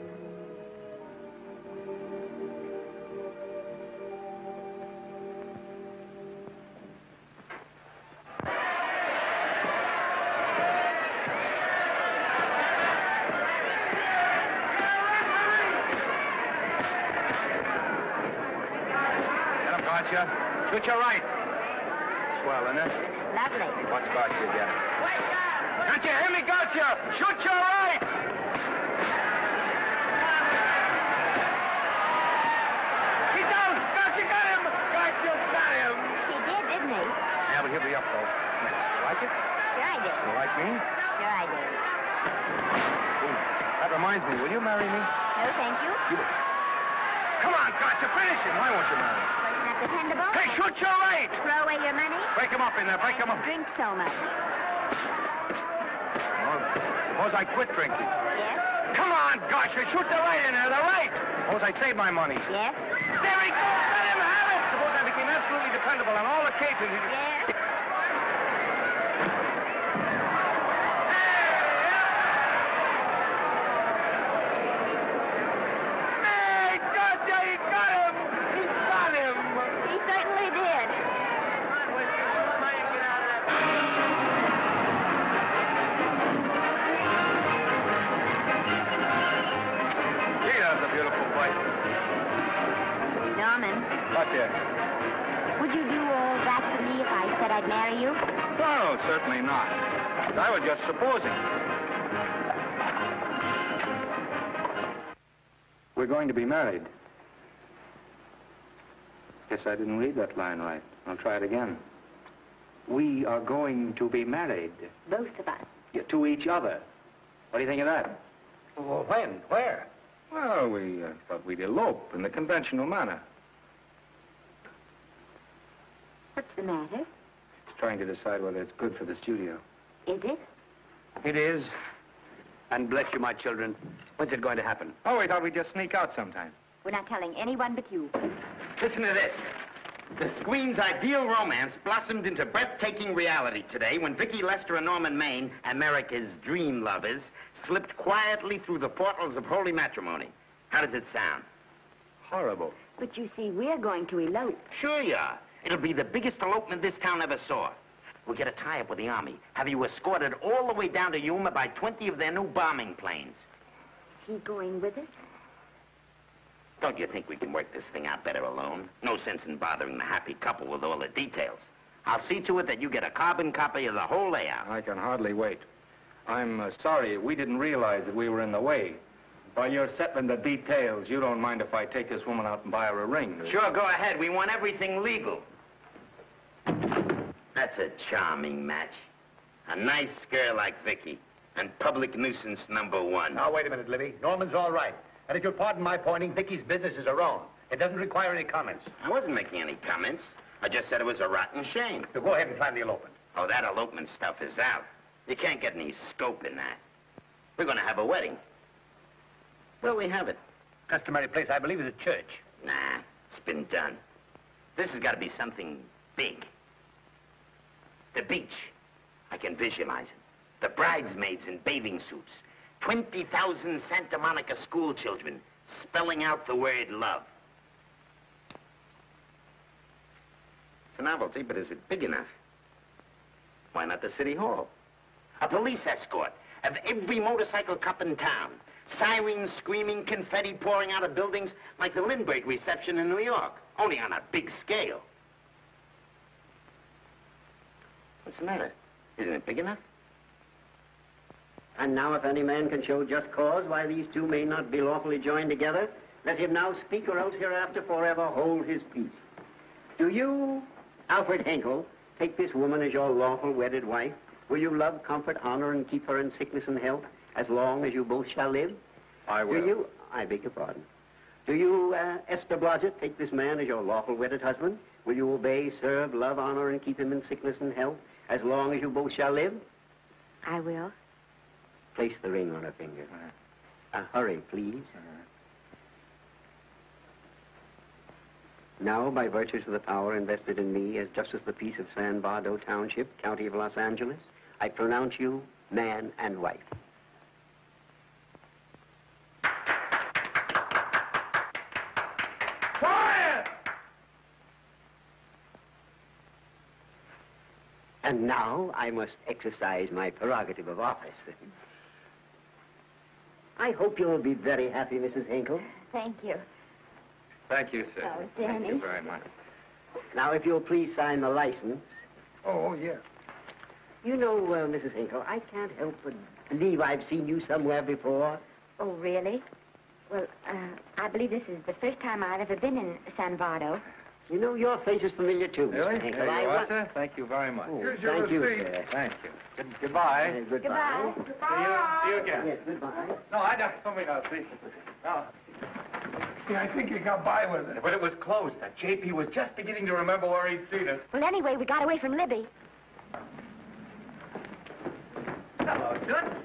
Shoot your right. Swell, isn't it? Lovely. What spot you get? Can't you hear me, Gotcha? Shoot your right! He's down! Gotcha got him! Gotcha got him! He did, didn't he? Yeah, but he'll be up, though. You like it? Sure I did. You like me? Sure I did. That reminds me, will you marry me? No, thank you. Come on, Gotcha, finish him. Why won't you marry me? Wasn't that dependable? Hey, shoot your right! Throw away your money? Break him up in there, break him up. Drink so much. Well, suppose I quit drinking. Yes? Come on, Gotcha, shoot the right in there, the right! Suppose I save my money. Yes? There he goes, let him have it! Suppose I became absolutely dependable on all occasions. Yes? Hey, Gotcha, he got him! He got him! He certainly did. Gee, that's a beautiful place. Norman, What there? would you do all that for me if I said I'd marry you? No, certainly not. I was just supposing. We're going to be married. Guess I didn't read that line right. I'll try it again. We are going to be married. Both of us. Yeah, to each other. What do you think of that? Well, when? Where? Well, we thought we'd elope in the conventional manner. What's the matter? It's trying to decide whether it's good for the studio. Is it? It is. And bless you, my children. When's it going to happen? Oh, we thought we'd just sneak out sometime. We're not telling anyone but you. Listen to this. The screen's ideal romance blossomed into breathtaking reality today when Vicki Lester and Norman Maine, America's dream lovers, slipped quietly through the portals of holy matrimony. How does it sound? Horrible. But you see, we're going to elope. Sure you are. It'll be the biggest elopement this town ever saw. We'll get a tie-up with the Army, have you escorted all the way down to Yuma by 20 of their new bombing planes. Is he going with us? Don't you think we can work this thing out better alone? No sense in bothering the happy couple with all the details. I'll see to it that you get a carbon copy of the whole layout. I can hardly wait. I'm sorry we didn't realize that we were in the way. While you're settling the details, you don't mind if I take this woman out and buy her a ring, do you? Sure, go ahead. We want everything legal. That's a charming match. A nice girl like Vicky. And public nuisance #1. Now, wait a minute, Libby. Norman's all right. And if you'll pardon my pointing, Vicky's businesses are wrong. It doesn't require any comments. I wasn't making any comments. I just said it was a rotten shame. So go ahead and plan the elopement. Oh, that elopement stuff is out. You can't get any scope in that. We're going to have a wedding. Where'll we have it? Customary place, I believe, is a church. Nah, it's been done. This has got to be something big. The beach. I can visualize it. The bridesmaids in bathing suits. 20,000 Santa Monica school children spelling out the word love. It's a novelty, but is it big enough? Why not the city hall? A police escort of every motorcycle cop in town. Sirens screaming, confetti pouring out of buildings like the Lindbergh reception in New York, only on a big scale. What's the matter? Isn't it big enough? And now if any man can show just cause why these two may not be lawfully joined together, let him now speak or else hereafter forever hold his peace. Do you, Alfred Henkel, take this woman as your lawful wedded wife? Will you love, comfort, honor, and keep her in sickness and health as long as you both shall live? I will. Do you, I beg your pardon. Do you, Esther Blodgett, take this man as your lawful wedded husband? Will you obey, serve, love, honor, and keep him in sickness and health as long as you both shall live? I will. Place the ring on her finger. Hurry, please. Now, by virtues of the power invested in me as Justice of the Peace of San Bardo Township, County of Los Angeles, I pronounce you man and wife. Quiet! And now I must exercise my prerogative of office. I hope you'll be very happy, Mrs. Henkel. Thank you. Thank you, sir. Oh, Thank Danny. you very much. Now, if you'll please sign the license. Oh, yeah. You know, Mrs. Henkel, I can't help but believe I've seen you somewhere before. Oh, really? Well, I believe this is the first time I've ever been in San Bardo. You know, your face is familiar, too, Really? Mr. Henkel. There you are, sir. Thank you very much. Oh, Here's your thank you, receipt. sir. Thank you. Goodbye. Goodbye. See you again. Yes, goodbye. No, I don't. Let me now see. No. Yeah, I think you got by with it. But it was close. That JP was just beginning to remember where he'd seen it. Well, anyway, we got away from Libby. Hello, Toots.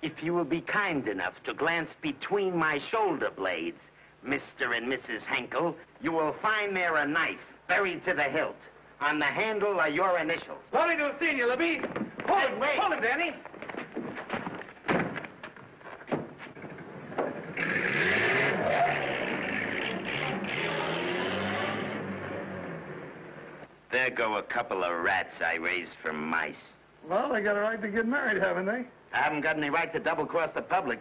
If you will be kind enough to glance between my shoulder blades, Mr. and Mrs. Henkel, you will find there a knife buried to the hilt. On the handle are your initials. Lovely to have seen you, Libby. Hold Hey, it, wait. hold it, Danny. There go a couple of rats I raised from mice. Well, they got a right to get married, haven't they? I haven't got any right to double-cross the public,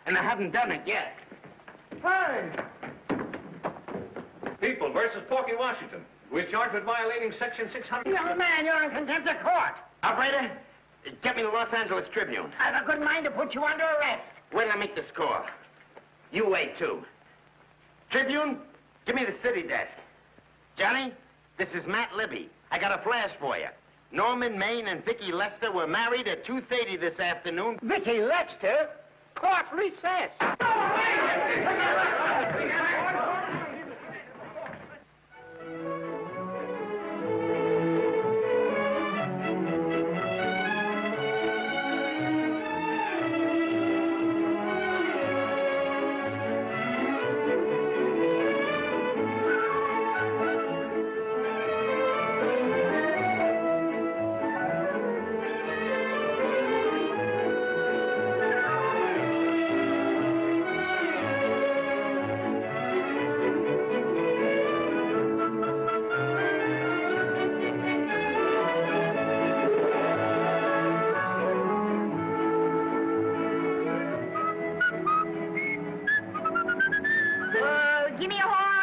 and I haven't done it yet. Hey! People versus Porky Washington, who is charged with violating Section 600. Young man, you're in contempt of court. Operator, get me the Los Angeles Tribune. I've a good mind to put you under arrest. Wait till I make the score. You wait, too. Tribune, give me the city desk. Johnny, this is Matt Libby. I got a flash for you. Norman Maine and Vicky Lester were married at 2:30 this afternoon. Vicky Lester? Court recess.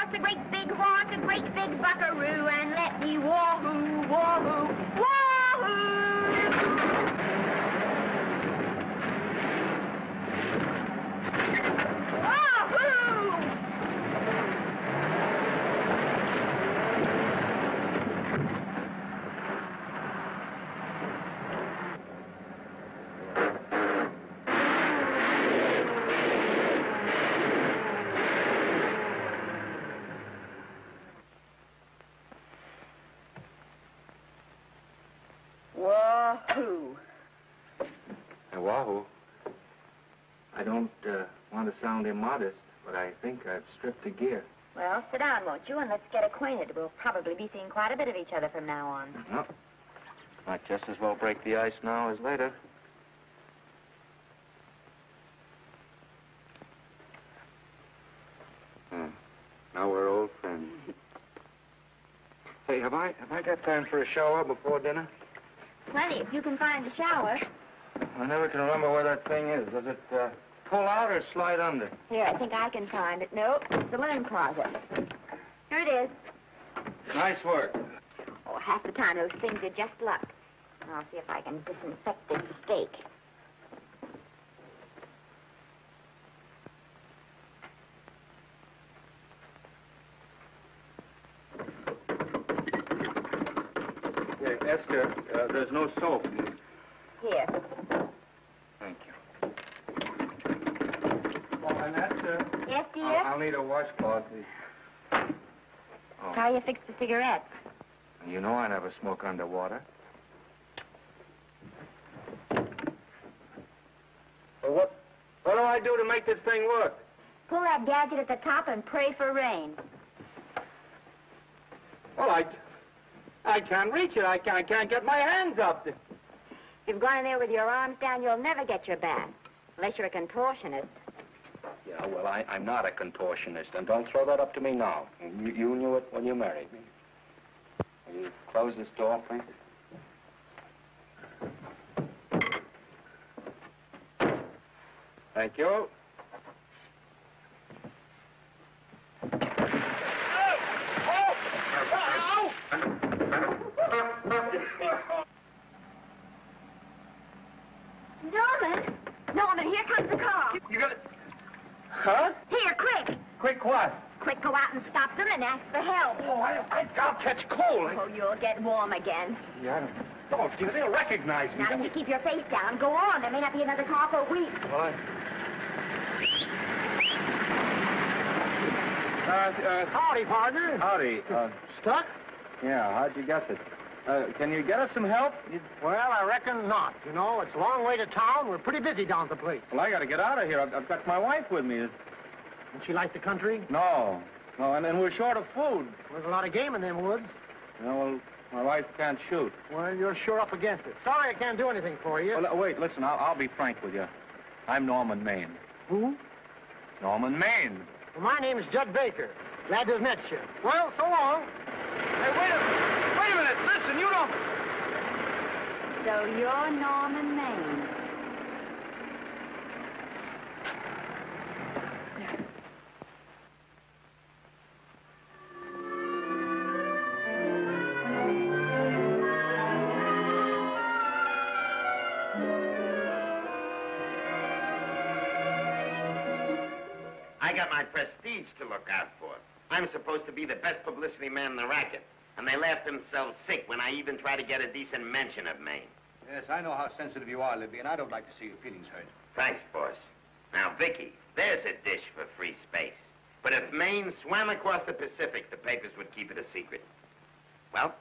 horse, a great big horse, a great big buckaroo, and let me wahoo, wahoo, wahoo! Wahoo. Wahoo. I don't want to sound immodest, but I think I've stripped a gear. Well, sit down, won't you, and let's get acquainted. We'll probably be seeing quite a bit of each other from now on. No. Might just as well break the ice now as later. Now we're old friends. Hey, have I got time for a shower before dinner? Plenty, if you can find a shower. I never can remember where that thing is. Does it pull out or slide under? Here, I think I can find it. Nope, it's the linen closet. Here it is. Nice work. Oh, half the time those things are just luck. I'll see if I can disinfect this steak. Yeah, Esther, there's no soap. Here. Thank you. Oh, and that's, Yes, dear? I'll need a washcloth, please. Oh. How you fix the cigarettes? You know I never smoke underwater. Well, what do I do to make this thing work? Pull that gadget at the top and pray for rain. Well, I can't reach it. I can't get my hands up. If you've gone in there with your arms down, you'll never get your bath. Unless you're a contortionist. Yeah, well, I'm not a contortionist, and don't throw that up to me now. You knew it when you married me. Will you close this door, please? Thank you. Norman, here comes the car. You got it? Huh? Here, quick. Quick what? Quick, go out and stop them and ask for help. Oh, I'll catch cold. Oh, you'll get warm again. Yeah, don't, dear. They'll recognize me. Now, if you keep your face down, go on. There may not be another car for a week. Well, Howdy, partner. Howdy. Stuck? Yeah, how'd you guess it? Can you get us some help? Well, I reckon not. You know, it's a long way to town. We're pretty busy down at the place. Well, I got to get out of here. I've got my wife with me. Doesn't she like the country? No, and then we're short of food. There's a lot of game in them woods. No, well, my wife can't shoot. Well, you're sure up against it. Sorry I can't do anything for you. Well, wait, listen, I'll be frank with you. I'm Norman Maine. Who? Norman Maine. Well, my name's Judd Baker. Glad to have met you. Well, so long. Hey, wait a minute. Listen, you don't... So you're Norman Maine. I got my prestige to look out for. I'm supposed to be the best publicity man in the racket. And they laughed themselves sick when I even tried to get a decent mention of Maine. Yes, I know how sensitive you are, Libby, and I don't like to see your feelings hurt. Thanks, boss. Now, Vicky, there's a dish for free space. But if Maine swam across the Pacific, the papers would keep it a secret. Well,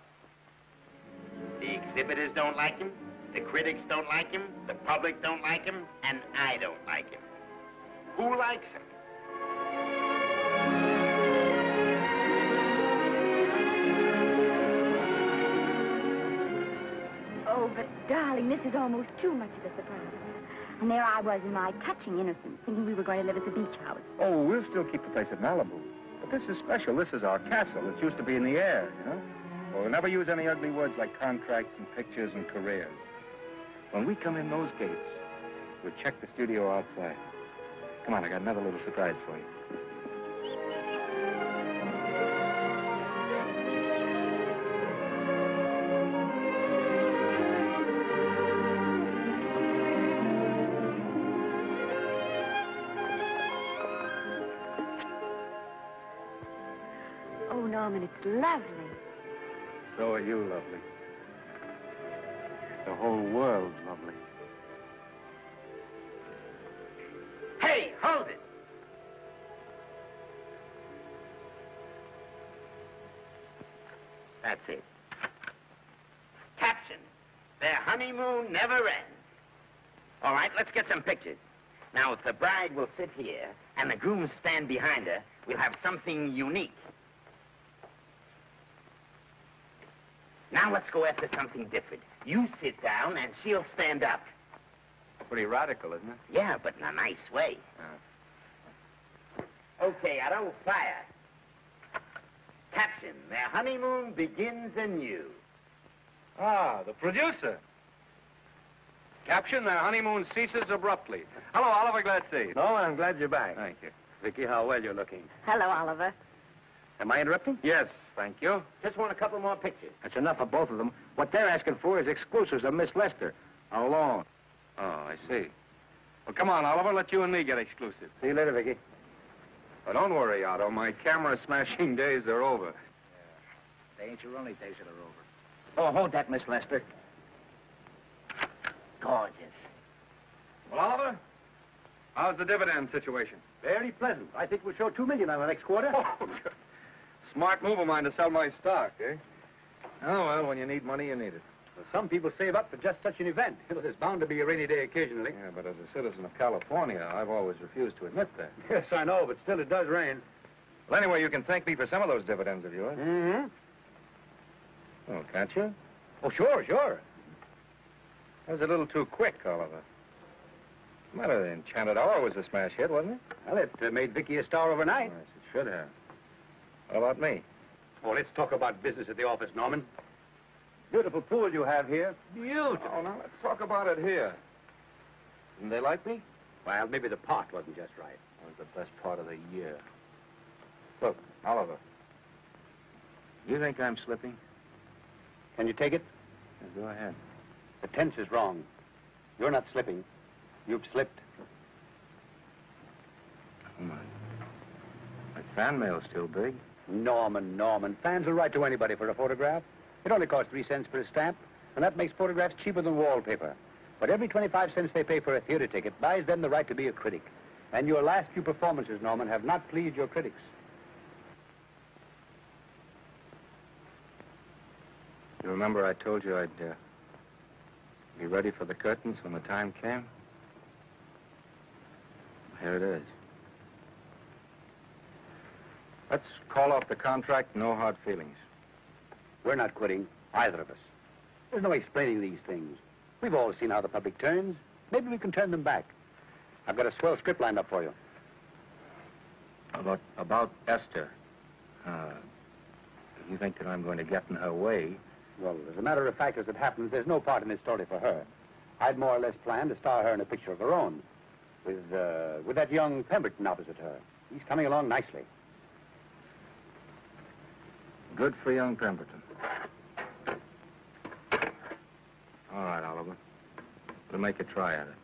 the exhibitors don't like him, the critics don't like him, the public don't like him, and I don't like him. Who likes him? Oh, but, darling, this is almost too much of a surprise. And there I was in my touching innocence, thinking we were going to live at the beach house. Oh, we'll still keep the place at Malibu. But this is special. This is our castle. It used to be in the air, you know? We'll never use any ugly words like contracts and pictures and careers. When we come in those gates, we'll check the studio outside. Come on, I got another little surprise for you. Oh, Norman, it's lovely. So are you lovely. The whole world's lovely. Hey, hold it! That's it. Caption, their honeymoon never ends. All right, let's get some pictures. Now, if the bride will sit here and the groom stand behind her, we'll have something unique. Now let's go after something different. You sit down and she'll stand up. Pretty radical, isn't it? Yeah, but in a nice way. Okay, Otto, fire. Caption, their honeymoon begins anew. Ah, the producer. Caption, their honeymoon ceases abruptly. Hello, Oliver, glad to see you. No, I'm glad you're back. Thank you. Vicky, how well you're looking. Hello, Oliver. Am I interrupting? Yes, thank you. Just want a couple more pictures. That's enough of both of them. What they're asking for is exclusives of Miss Lester. Alone. Oh, I see. Well, come on, Oliver, let you and me get exclusive. See you later, Vicky. Oh, don't worry, Otto. My camera smashing days are over. They ain't your only days that are over. Oh, hold that, Miss Lester. Gorgeous. Well, Oliver, how's the dividend situation? Very pleasant. I think we'll show $2 million on the next quarter. Oh, good. Smart move of mine to sell my stock, eh? Oh, well, when you need money, you need it. Well, some people save up for just such an event. You know, there's bound to be a rainy day occasionally. Yeah, but as a citizen of California, I've always refused to admit that. Yes, I know, but still it does rain. Well, anyway, you can thank me for some of those dividends of yours. Mm-hmm. Oh, can't you? Oh, sure. That was a little too quick, Oliver. What's the matter? The Enchanted Hour was a smash hit, wasn't it? Well, it made Vicky a star overnight. Yes, it should have. What about me? Oh, let's talk about business at the office, Norman. Beautiful pool you have here. Beautiful. Oh, now let's talk about it here. Didn't they like me? Well, maybe the pot wasn't just right. That was the best part of the year. Look, Oliver. Do you think I'm slipping? Can you take it? Yeah, go ahead. The tense is wrong. You're not slipping. You've slipped. Oh, my fan mail's still big. Norman. Fans will write to anybody for a photograph. It only costs 3 cents for a stamp, and that makes photographs cheaper than wallpaper. But every 25 cents they pay for a theater ticket buys them the right to be a critic. And your last few performances, Norman, have not pleased your critics. You remember I told you I'd be ready for the curtains when the time came? Here it is. Let's call off the contract, no hard feelings. We're not quitting, either of us. There's no explaining these things. We've all seen how the public turns. Maybe we can turn them back. I've got a swell script lined up for you. About Esther. You think that I'm going to get in her way? Well, as a matter of fact, as it happens, there's no part in this story for her. I'd more or less planned to star her in a picture of her own, with that young Pemberton opposite her. He's coming along nicely. Good for young Pemberton. All right, Oliver. We'll make a try at it.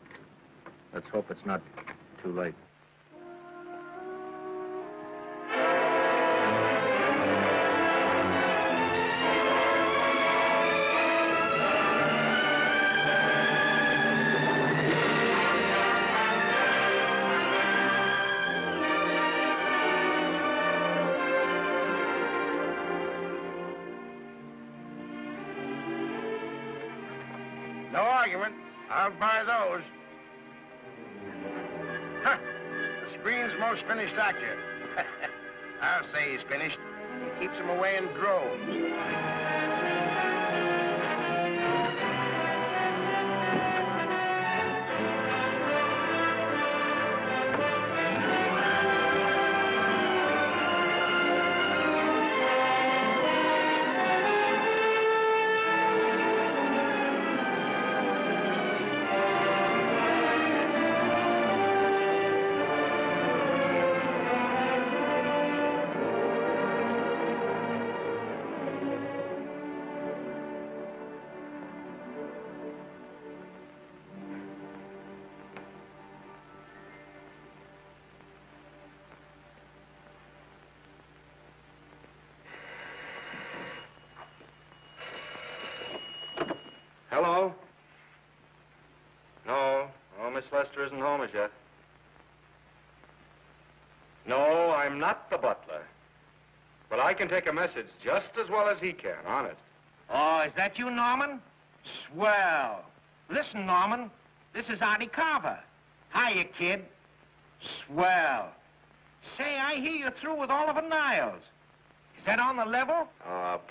Let's hope it's not too late. No argument. I'll buy those. Huh. The screen's most finished actor. I'll say he's finished. He keeps them away in droves. Hello? No, Miss Lester isn't home as yet. No, I'm not the butler. But I can take a message just as well as he can, honest. Oh, is that you, Norman? Swell. Listen, Norman, this is Artie Carver. Hiya, kid. Swell. Say, I hear you're through with Oliver Niles. Is that on the level?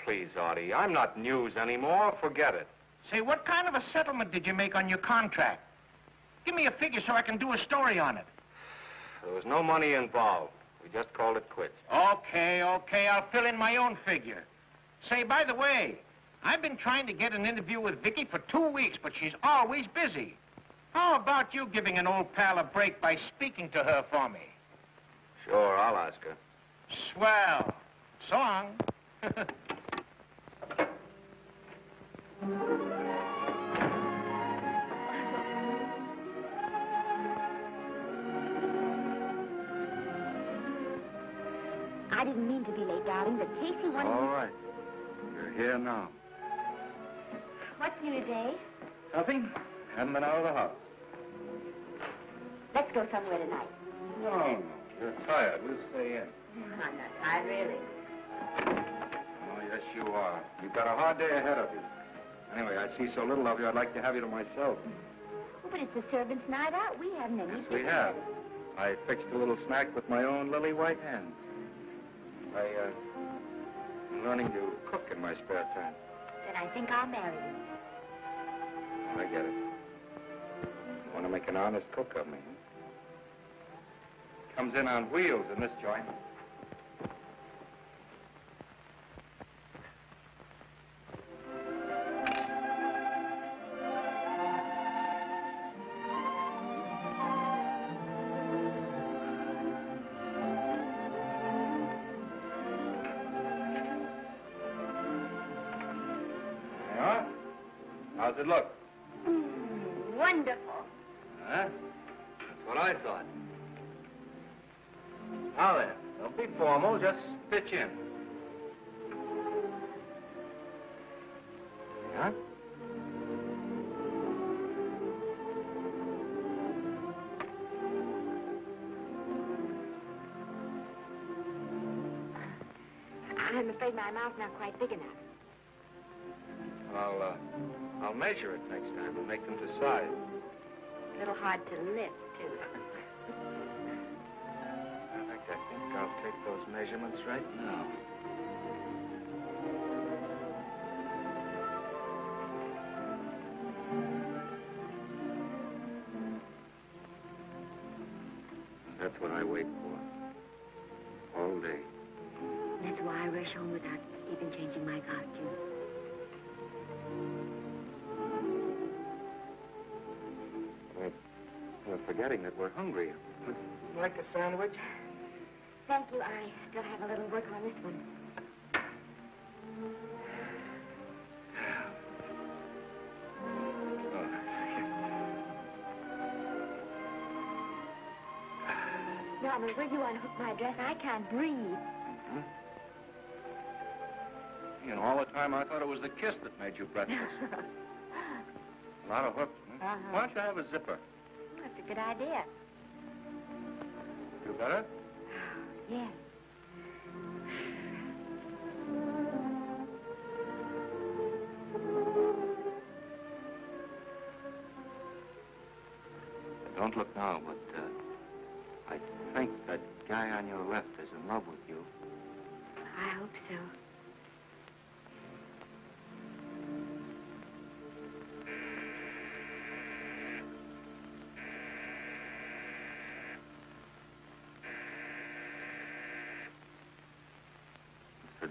Please, Artie, I'm not news anymore. Forget it. Say, what kind of a settlement did you make on your contract? Give me a figure so I can do a story on it. There was no money involved. We just called it quits. Okay, I'll fill in my own figure. Say, by the way, I've been trying to get an interview with Vicky for 2 weeks, but she's always busy. How about you giving an old pal a break by speaking to her for me? Sure, I'll ask her. Swell. So long. I didn't mean to be late, darling, but Casey wanted... All right. You're here now. What's new today? Nothing. Haven't been out of the house. Let's go somewhere tonight. No. You're tired. We'll stay in. I'm not tired, really. Oh, yes, you are. You've got a hard day ahead of you. Anyway, I see so little of you, I'd like to have you to myself. Oh, but it's the servants' night out. We haven't any. Yes, we have. I fixed a little snack with my own lily white hands. I'm learning to cook in my spare time. Then I think I'll marry you. I get it. You want to make an honest cook of me, huh? Comes in on wheels in this joint. How's it look? Wonderful. Huh? That's what I thought. Now then, don't be formal, just pitch in. Yeah? I'm afraid my mouth's not quite big enough. I'll measure it next time and make them to size. A little hard to lift, too. In fact, I think I'll take those measurements right now. That's what I wait for. All day. That's why I rush home without even changing my costume. We're forgetting that we're hungry. Would you like a sandwich? Thank you. I still have a little work on this one. Norman, will you unhook my dress? I can't breathe. Mm-hmm. You know, all the time I thought it was the kiss that made you breathless. A lot of hooks, huh? Why don't you have a zipper? That's a good idea. You better? Yes. Don't look now, but I think that guy on your left is in love with you. I hope so.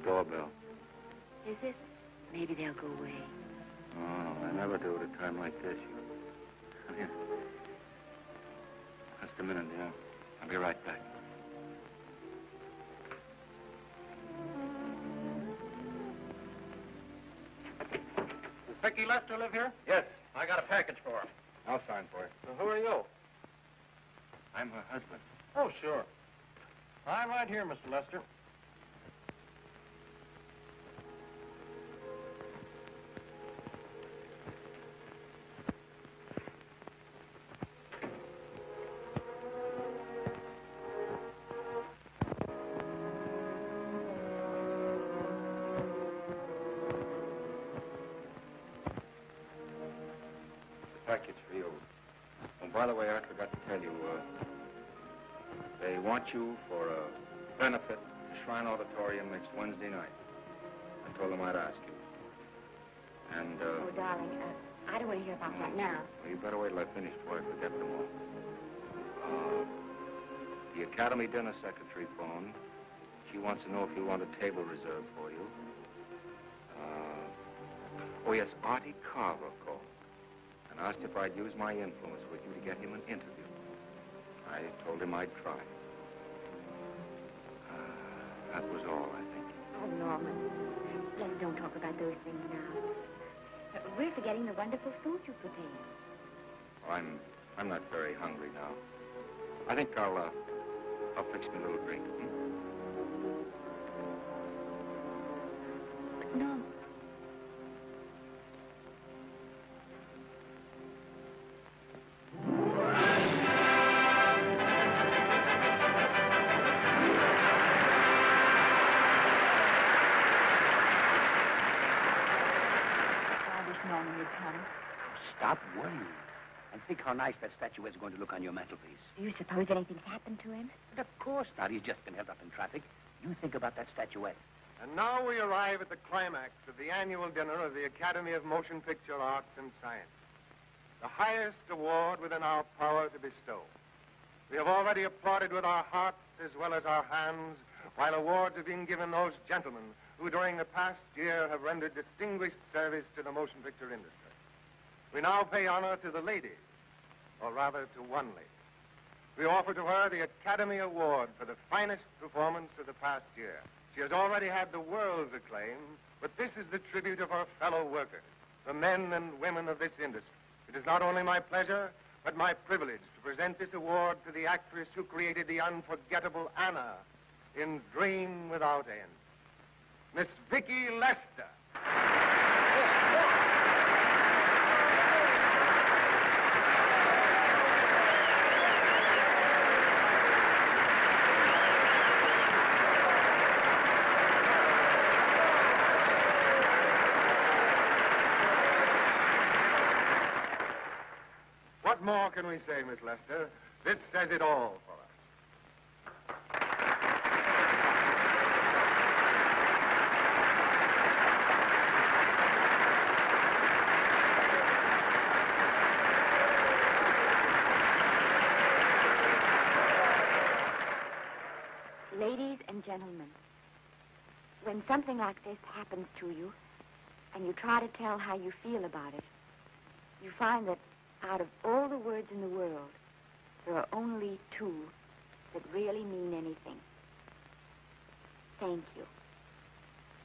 Doorbell. Is it? Maybe they'll go away. Oh, I never do at a time like this. Come here. Just a minute, dear. I'll be right back. Does Vicky Lester live here? Yes. I got a package for her. I'll sign for it. Who are you? I'm her husband. Oh, sure. I'm right here, Mr. Lester. package for you. Oh, by the way, I forgot to tell you, they want you for a benefit at the Shrine Auditorium next Wednesday night. I told them I'd ask you. And, Oh, darling, I don't want to hear about that now. Well, you better wait till I finish before I forget them all. The Academy dinner secretary phoned. She wants to know if you want a table reserved for you. Oh, yes, Artie Carver called and asked if I'd use my influence with you to get him an interview. I told him I'd try. That was all, I think. Oh, Norman, let's don't talk about those things now. We're forgetting the wonderful food you prepared. Oh, I'm not very hungry now. I think I'll fix me a little drink. But, Norman. Stop worrying. And think how nice that statuette's going to look on your mantelpiece. Do you suppose anything's happened to him? But of course not. He's just been held up in traffic. You think about that statuette. And now we arrive at the climax of the annual dinner of the Academy of Motion Picture Arts and Science, the highest award within our power to bestow. We have already applauded with our hearts as well as our hands, while awards are being given those gentlemen who during the past year have rendered distinguished service to the motion picture industry. We now pay honor to the ladies, or rather to one lady. We offer to her the Academy Award for the finest performance of the past year. She has already had the world's acclaim, but this is the tribute of her fellow workers, the men and women of this industry. It is not only my pleasure, but my privilege to present this award to the actress who created the unforgettable Anna in Dream Without End, Miss Vicki Lester. What more can we say, Miss Lester? This says it all for us. Ladies and gentlemen, when something like this happens to you, and you try to tell how you feel about it, you find that out of all the words in the world, there are only two that really mean anything. Thank you.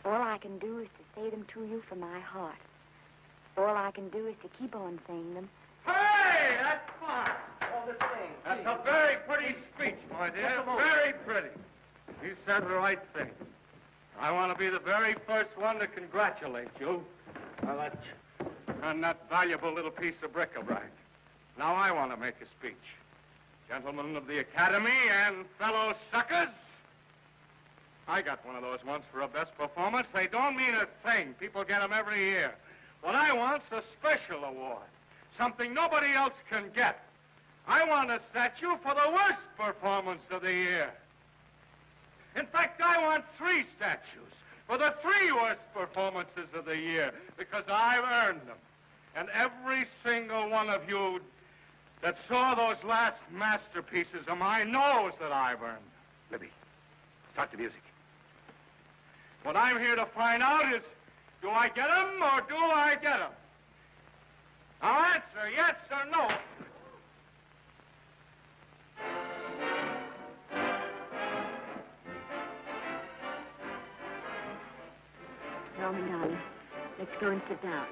All I can do is to say them to you from my heart. All I can do is to keep on saying them. Hey, that's fine. All the thing. That's a very pretty speech, my dear. Very pretty. You said the right thing. I want to be the very first one to congratulate you on that valuable little piece of bric-a-brac. Now I want to make a speech. Gentlemen of the Academy and fellow suckers, I got one of those once for a best performance. They don't mean a thing. People get them every year. What I want's a special award, something nobody else can get. I want a statue for the worst performance of the year. In fact, I want 3 statues for the 3 worst performances of the year, because I've earned them. And every single one of you that saw those last masterpieces of mine knows that I've earned them. Libby, start the music. What I'm here to find out is, do I get them or do I get them? Now answer yes or no. Norman, darling, let's go and sit down.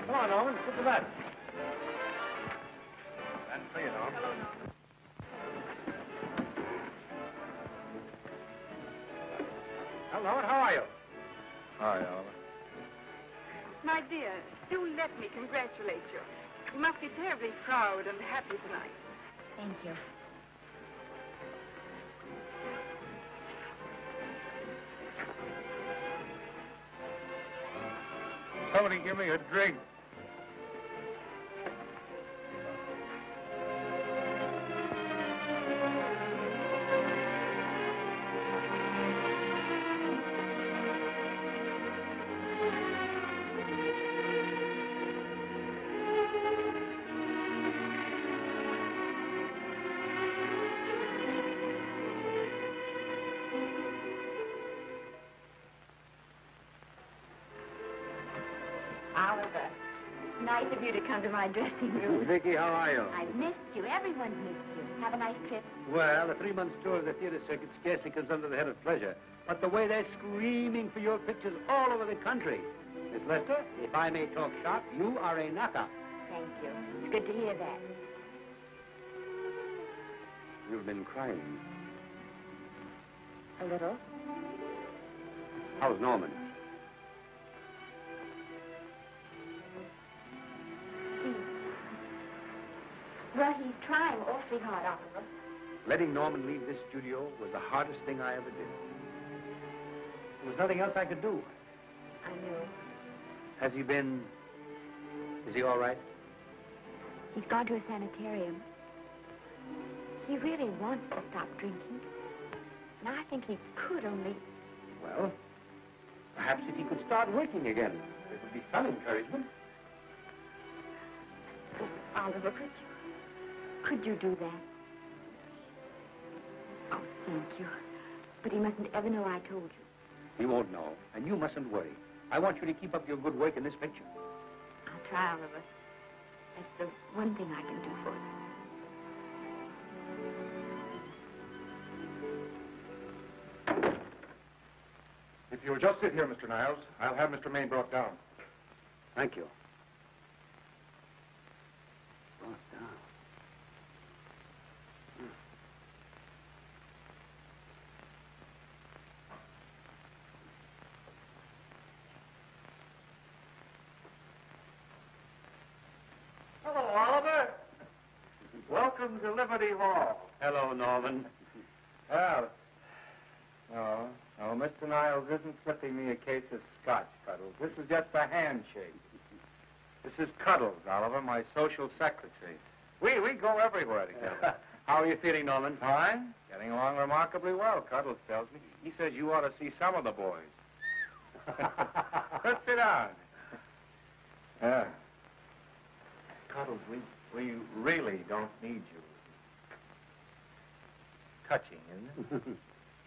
Come on, Owen, sit to that. That's for you, Norman. Hello, Norman. Well, Norman, how are you? Hi, Oliver. My dear, do let me congratulate you. You must be terribly proud and happy tonight. Thank you. give me a drink. Oliver, nice of you to come to my dressing room. Vicky, how are you? I missed you. Everyone's missed you. Have a nice trip. Well, a 3-month tour of the theater circuit scarcely comes under the head of pleasure. But the way they're screaming for your pictures all over the country. Miss Lester, if I may talk shop, you are a knocker. Thank you. It's good to hear that. You've been crying. A little. How's Norman? Well, he's trying awfully hard, Oliver. Letting Norman leave this studio was the hardest thing I ever did. There was nothing else I could do. I know. Has he been... Is he all right? He's gone to a sanitarium. He really wants to stop drinking. And I think he could only... Well, perhaps if he could start working again, there would be some encouragement. Oh, Oliver, could you do that? Oh, thank you. But he mustn't ever know I told you. He won't know, and you mustn't worry. I want you to keep up your good work in this picture. I'll try, Oliver. That's the one thing I can do for you. If you'll just sit here, Mr. Niles, I'll have Mr. Maine brought down. Thank you. Hello, Oliver. Welcome to Liberty Hall. Hello, Norman. Well, no, Mr. Niles isn't slipping me a case of scotch, Cuddles. This is just a handshake. This is Cuddles, Oliver, my social secretary. We go everywhere together. How are you feeling, Norman? Fine. Getting along remarkably well, Cuddles tells me. He says you ought to see some of the boys. Let's sit down. Yeah. Cuddles, we really don't need you. Touching, isn't it?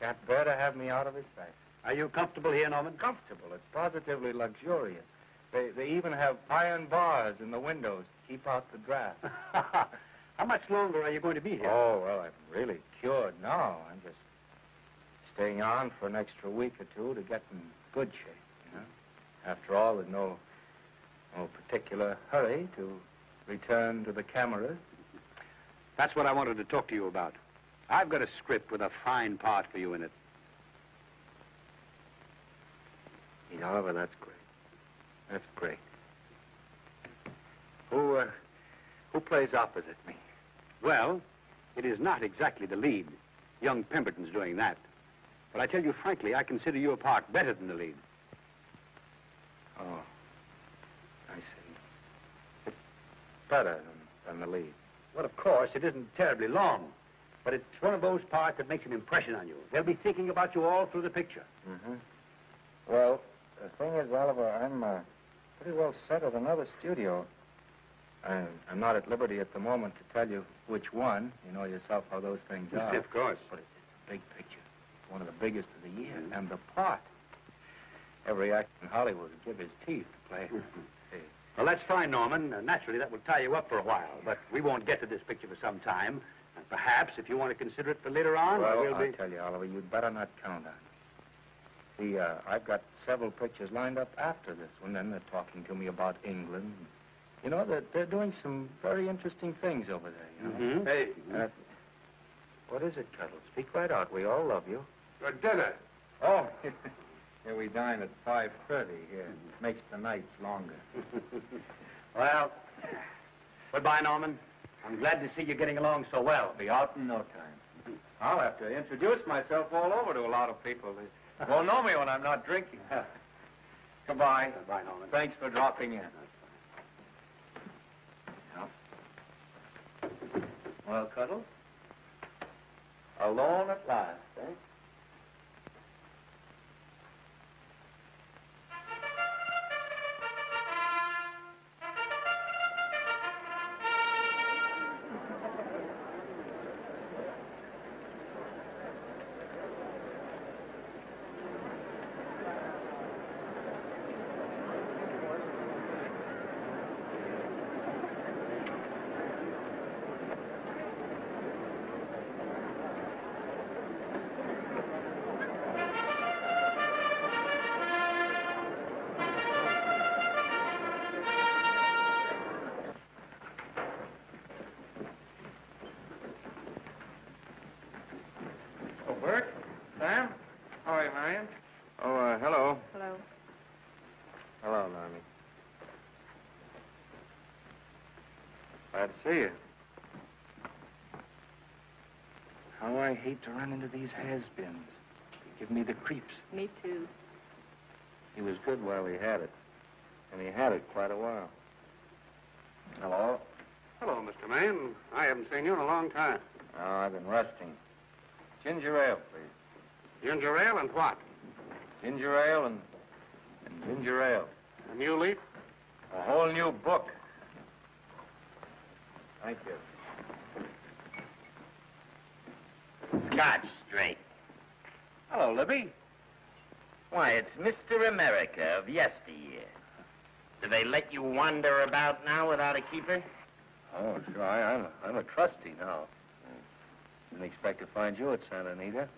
Can't bear to have me out of his sight. Are you comfortable here, Norman? Comfortable. It's positively luxurious. They even have iron bars in the windows to keep out the draft. How much longer are you going to be here? Oh, well, I'm really cured now. I'm just staying on for an extra week or two to get in good shape, you know? After all, there's no particular hurry to return to the cameras. That's what I wanted to talk to you about. I've got a script with a fine part for you in it. Oliver, that's great. That's great. Who plays opposite me? Well, it is not exactly the lead. Young Pemberton's doing that. But I tell you frankly, I consider your part better than the lead. Oh, I see. It's better than the lead. Well, of course, it isn't terribly long. But it's one of those parts that makes an impression on you. They'll be thinking about you all through the picture. Mm-hmm. Well, the thing is, Oliver, I'm pretty well set at another studio. I'm not at liberty at the moment to tell you which one. You know yourself how those things are. Of course. But it's a big picture. It's one of the biggest of the year. Mm-hmm. And the part. Every actor in Hollywood would give his teeth to play. Well, that's fine, Norman. Naturally, that will tie you up for a while. But we won't get to this picture for some time. And perhaps, if you want to consider it for later on, well, I'll tell you, Oliver, you'd better not count on it. See, I've got several pictures lined up after this one, and they're talking to me about England. You know, they're doing some very interesting things over there, you know? Mm-hmm. Hey. What is it, Cuddles? Speak right out. We all love you. For dinner. Oh, here we dine at 5:30 here. Makes the nights longer. Well, goodbye, Norman. I'm glad to see you getting along so well. I'll be out in no time. I'll have to introduce myself all over to a lot of people. They won't know me when I'm not drinking. Goodbye. Goodbye, Norman. Thanks for dropping in. Well, Cuddles? Alone at last, eh? Hello. Hello. Hello, Normie. Glad to see you. How I hate to run into these has-beens. They give me the creeps. Me too. He was good while he had it. And he had it quite a while. Hello? Hello, Mr. Maine. I haven't seen you in a long time. Oh, I've been resting. Ginger ale, please. Ginger ale and what? Ginger ale and ginger ale. A new leaf? A whole new book. Thank you. Scotch straight. Hello, Libby. Why, it's Mr. America of yesteryear. Do they let you wander about now without a keeper? Oh, sure. I'm a trustee now. Didn't expect to find you at Santa Anita.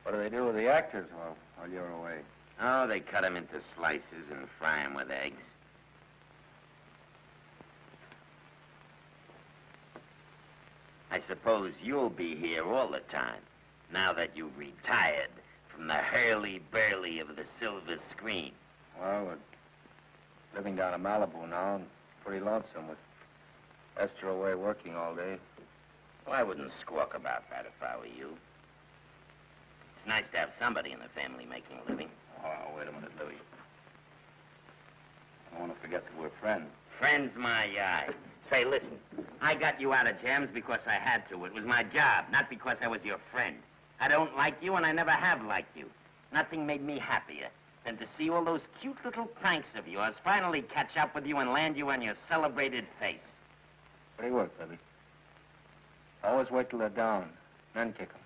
What do they do with the actors while you're away? Oh, they cut them into slices and fry them with eggs. I suppose you'll be here all the time, now that you've retired from the hurly-burly of the silver screen. Well, we're living down in Malibu now and pretty lonesome with Esther away working all day. Well, I wouldn't squawk about that if I were you. It's nice to have somebody in the family making a living. Oh, wait a minute, Louis. I don't want to forget that we're friends. Friends, my eye. Say, listen, I got you out of jams because I had to. It was my job, not because I was your friend. I don't like you, and I never have liked you. Nothing made me happier than to see all those cute little pranks of yours finally catch up with you and land you on your celebrated face. Pretty work, Libby. Always wait till they're down, then kick them.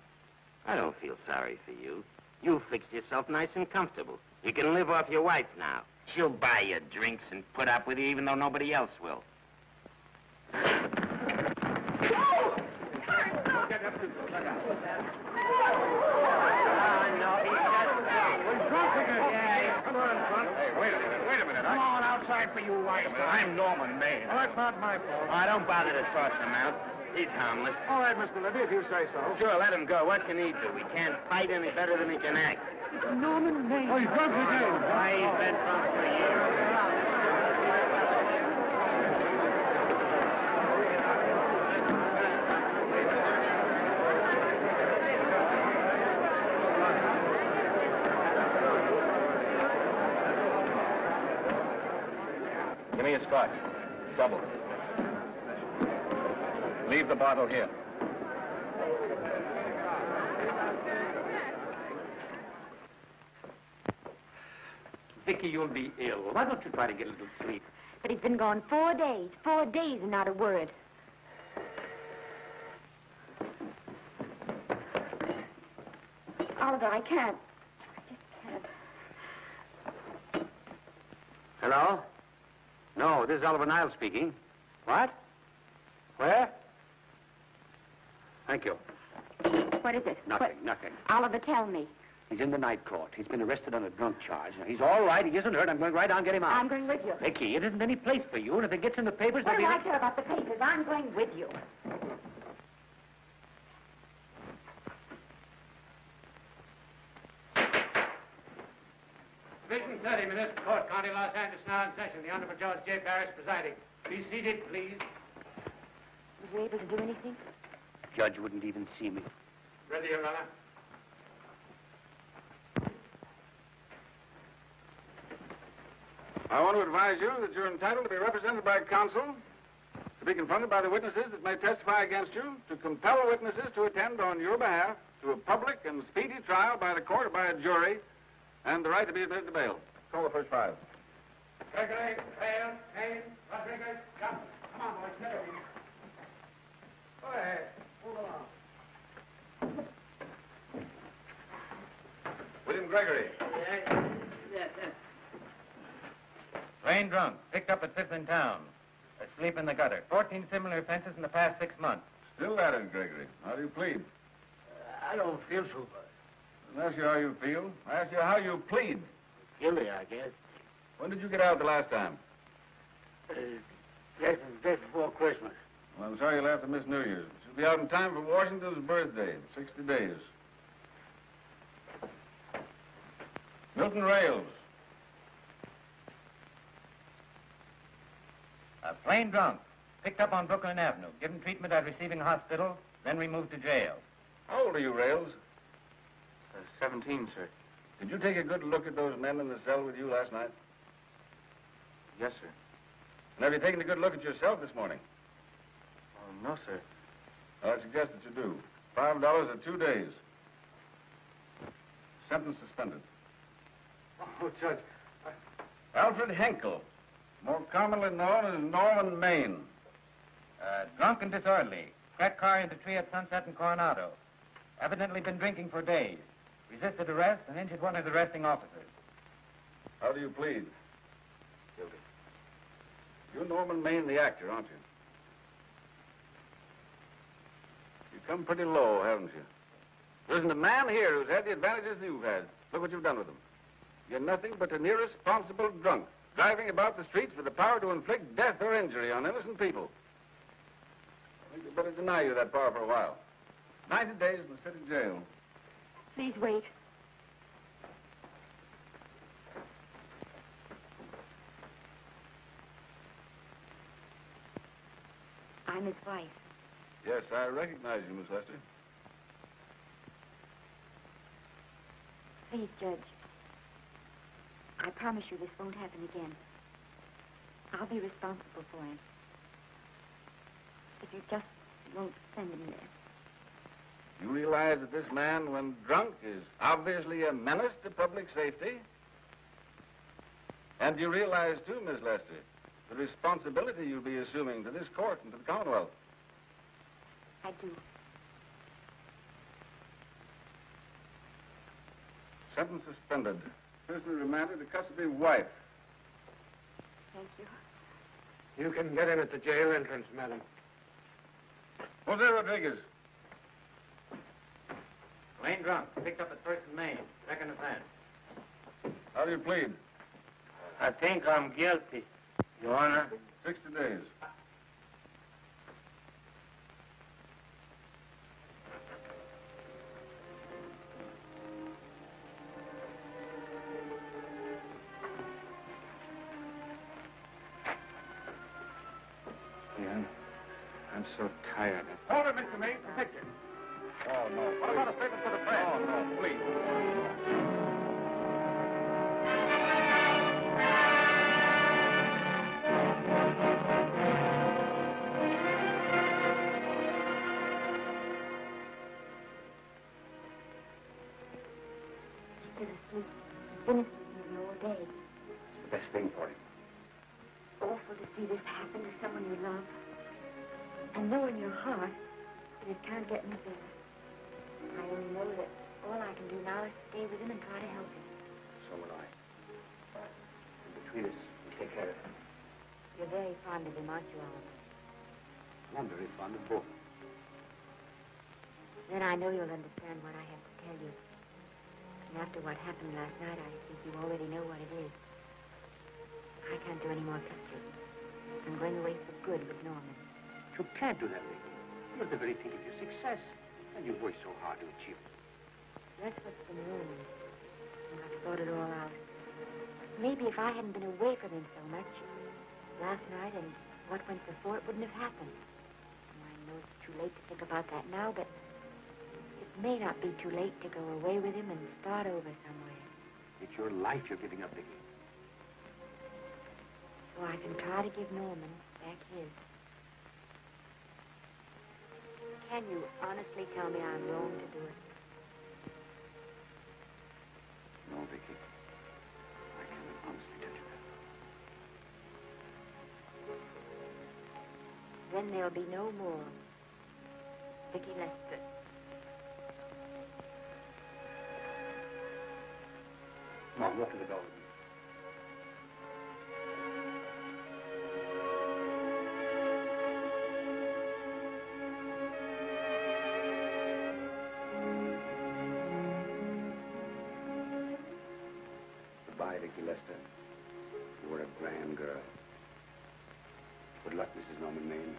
I don't feel sorry for you. You fixed yourself nice and comfortable. You can live off your wife now. She'll buy you drinks and put up with you even though nobody else will. Wait a minute. Come on outside for you, wife. I'm Norman Maine. Oh, that's not my fault. Oh, don't bother to toss him out. He's harmless. All right, Mr. Libby, if you say so. Sure, let him go. What can he do? He can't fight any better than he can act. Norman Maine. Oh, he's drunk again. Why, he's been drunk for years. Give me a scotch. Double. Leave the bottle here. Vicky, you'll be ill. Why don't you try to get a little sleep? But he's been gone 4 days. 4 days and not a word. Oliver, I can't. I just can't. Hello? No, this is Oliver Niles speaking. What? Where? Thank you. What is it? Nothing. Oliver, tell me. He's in the night court. He's been arrested on a drunk charge. Now, he's all right. He isn't hurt. I'm going right on and get him out. I'm going with you. Vicky, it isn't any place for you, and if it gets in the papers... What do I care about the papers? I'm going with you. Division 30, Municipal Court, County Los Angeles, now in session. The Honorable George J. Parrish presiding. Be seated, please. Was he able to do anything? Judge wouldn't even see me. Ready, Your Honor. I want to advise you that you're entitled to be represented by counsel, to be confronted by the witnesses that may testify against you, to compel witnesses to attend on your behalf to a public and speedy trial by the court or by a jury, and the right to be admitted to bail. Call the first five. Gregory, Hale, Haynes, Rodriguez, Johnson. Come on, boys, get over here. Go ahead. Move along. William Gregory. Rain drunk, picked up at 5th in town. Asleep in the gutter. 14 similar offenses in the past 6 months. Still at it, Gregory. How do you plead? I don't feel so bad. I didn't ask you how you feel. I asked you how you plead. Guilty, I guess. When did you get out the last time? Just before Christmas. Well, I'm sorry you'll have to miss New Year's. You'll be out in time for Washington's birthday in 60 days. Milton Rails. Plain drunk, picked up on Brooklyn Avenue, given treatment at receiving hospital, then removed to jail. How old are you, Rails? 17, sir. Did you take a good look at those men in the cell with you last night? Yes, sir. And have you taken a good look at yourself this morning? Oh, no, sir. Well, I suggest that you do. $5 or 2 days. Sentence suspended. Oh, Judge. Alfred Henkel, more commonly known as Norman Maine. Drunk and disorderly. Cracked car into tree at Sunset and Coronado. Evidently been drinking for days. Resisted arrest and injured one of the arresting officers. How do you plead? Guilty. You're Norman Maine, the actor, aren't you? You've come pretty low, haven't you? There isn't a man here who's had the advantages you've had. Look what you've done with them. You're nothing but an irresponsible drunk, driving about the streets with the power to inflict death or injury on innocent people. I think we'd better deny you that power for a while. 90 days in the city jail. Please wait. I'm his wife. Yes, I recognize you, Miss Lester. Please, Judge. I promise you this won't happen again. I'll be responsible for him. If you just won't send him there. You realize that this man, when drunk, is obviously a menace to public safety? And you realize, too, Miss Lester, the responsibility you'll be assuming to this court and to the Commonwealth. I do. Sentence suspended. Prisoner remanded to custody wife. Thank you. You can get in at the jail entrance, madam. Jose Rodriguez. Plain drunk, picked up at 1st and Main. Second offense. How do you plead? I think I'm guilty, Your Honor. 60 days. I'm so tired. Hold it, Mr. Maine. The picture. Oh, no. What about a statement for the press? Oh, no, please. He's asleep. He's been asleep all day. It's the best thing for him. Awful to see this happen to someone you love. And know in your heart that it can't get any better. I only know that all I can do now is stay with him and try to help him. So will I. And between us, we'll take care of him. You're very fond of him, aren't you, Alan? I'm very fond of both. Then I know you'll understand what I have to tell you. And after what happened last night, I think you already know what it is. I can't do any more pictures. I'm going away for good with Norman. You can't do that, Vicky. You're at the very peak of your success. And you've worked so hard to achieve it. That's what's been ruining me. And I've thought it all out. Maybe if I hadn't been away from him so much, last night and what went before, it wouldn't have happened. And I know it's too late to think about that now, but it may not be too late to go away with him and start over somewhere. It's your life you're giving up, Vicky. So I can try to give Norman back his. Can you honestly tell me I'm wrong to do it? No, Vicky. I can't honestly tell you that. Then there'll be no more Vicky Lester. Come on, walk to the door with me. Goodbye, Vicky Lester. You were a grand girl. Good luck, Mrs. Norman Maine.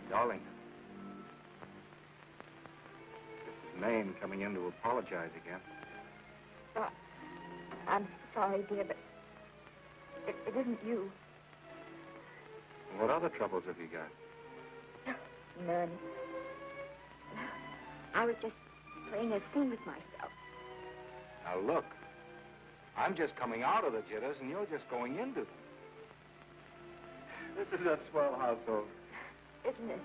Darling, this is Maine coming in to apologize again. Oh, I'm sorry, dear, but it isn't you. What other troubles have you got? None. I was just playing a scene with myself. Now, look. I'm just coming out of the jitters, and you're just going into them. This is a swell household. Isn't it?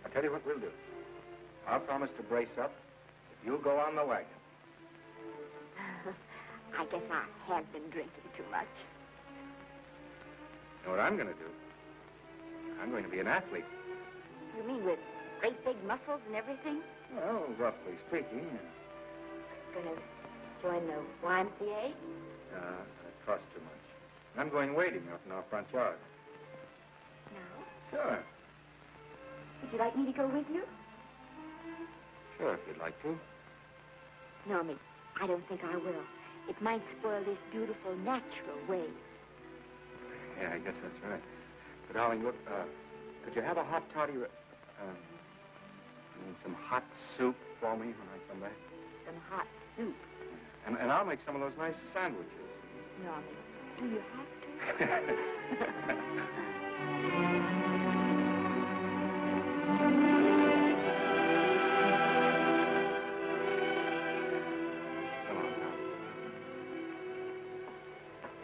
I'll tell you what we'll do. I'll promise to brace up if you'll go on the wagon. I guess I have been drinking too much. You know what I'm going to do? I'm going to be an athlete. You mean with great big muscles and everything? Well, roughly speaking. Gonna join the YMCA? It costs too much. I'm going wading up in our front yard. No. Sure. Would you like me to go with you? Sure, if you'd like to. No, Miss, I don't think I will. It might spoil this beautiful, natural wave. Yeah, I guess that's right. But, darling, look, could you have a hot toddy, some hot soup for me when I come back? Some hot soup? And I'll make some of those nice sandwiches. No, Miss, do you have to?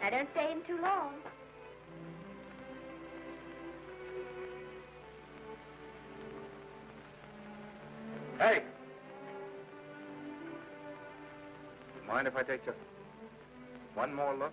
I don't stay in too long. Hey! Mind if I take just one more look?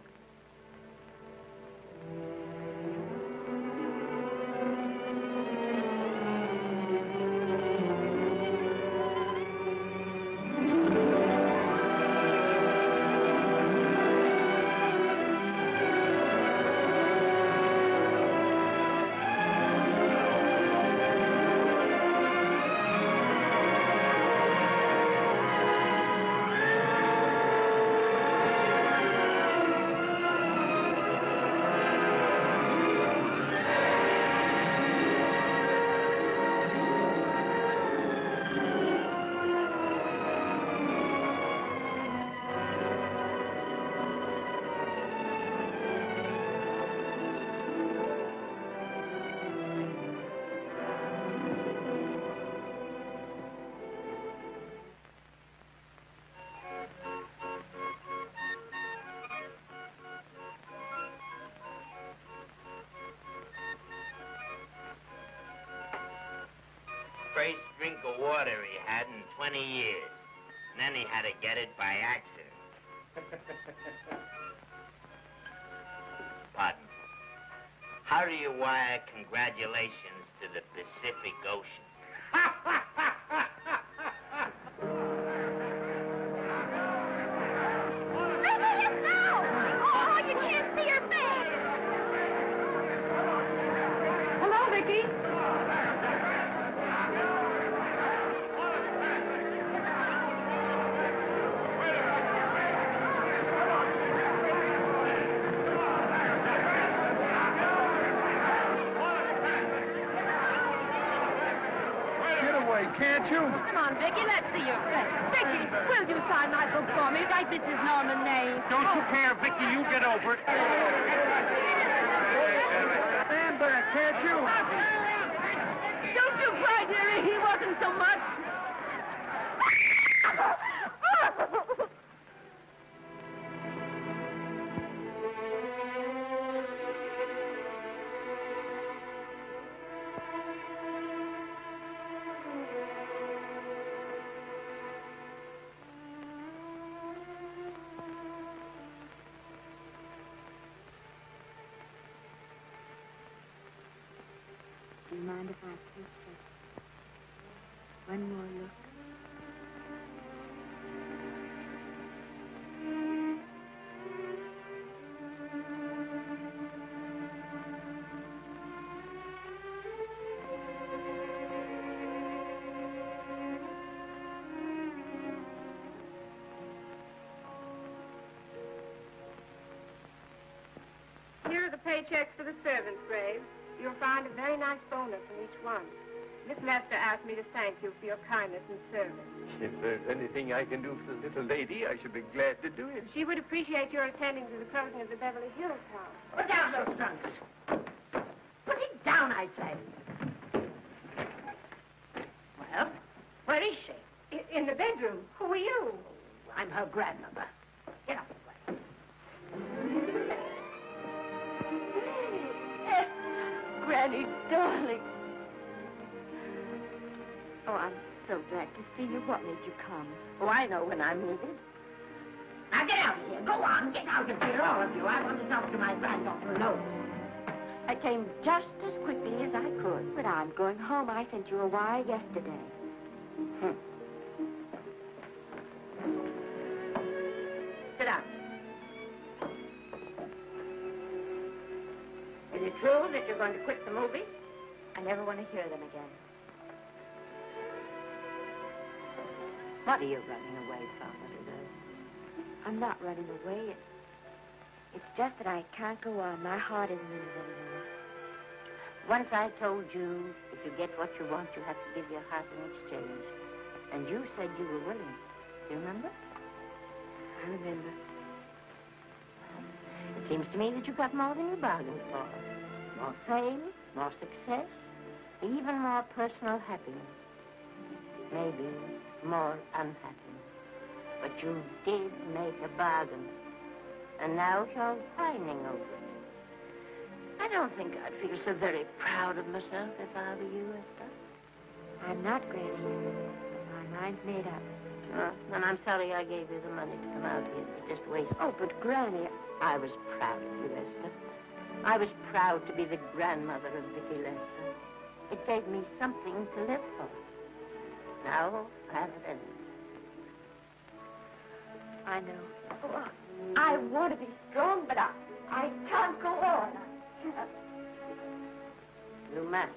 first drink of water he had in 20 years. And then he had to get it by accident. Pardon. How do you wire congratulations to the Pacific Ocean? Oh, you can't see her face. Hello, Vicky. Can't you? Come on, Vicky, let's see your face. Vicky, will you sign my book for me? Write Mrs. Norman May. Don't you care, Vicky? You get over it. Stand back, can't you? Don't you cry, dearie. He wasn't so much. Do you mind if I take just one more look? Here are the paychecks for the servants, Graves. You'll find a very nice bonus in each one. Miss Lester asked me to thank you for your kindness and service. If there's anything I can do for the little lady, I should be glad to do it. She would appreciate your attending to the closing of the Beverly Hills house. Put down those trunks. Put it down, I say. Well, where is she? In the bedroom. Who are you? I'm her grandmother. Get up this way. Granny, darling. Oh, I'm so glad to see you. What made you come? Oh, I know when I'm needed. Now get out of here. Go on. Get out of here, all of you. I want to talk to my granddaughter alone. I came just as quickly as I could. But I'm going home. I sent you a wire yesterday. Sit down. Is it true that you're going to quit the movies? I never want to hear them again. What are you running away from, little girl? I'm not running away. It's just that I can't go on. My heart isn't in it anymore. Once I told you if you get what you want, you have to give your heart in exchange. And you said you were willing. Do you remember? I remember. It seems to me that you got more than you bargained for. More fame, more success, even more personal happiness. Maybe more unhappiness. But you did make a bargain. And now you're whining over it. I don't think I'd feel so very proud of myself if I were you, Esther. I'm not, Granny. My mind's made up. Oh, then I'm sorry I gave you the money to come out here. You just wasted. Oh, but Granny, I was proud of you, Esther. I was proud to be the grandmother of Vicky Lester. It gave me something to live for. Now, I have it ended. I know. Oh, I want to be strong, but I can't go on. You must.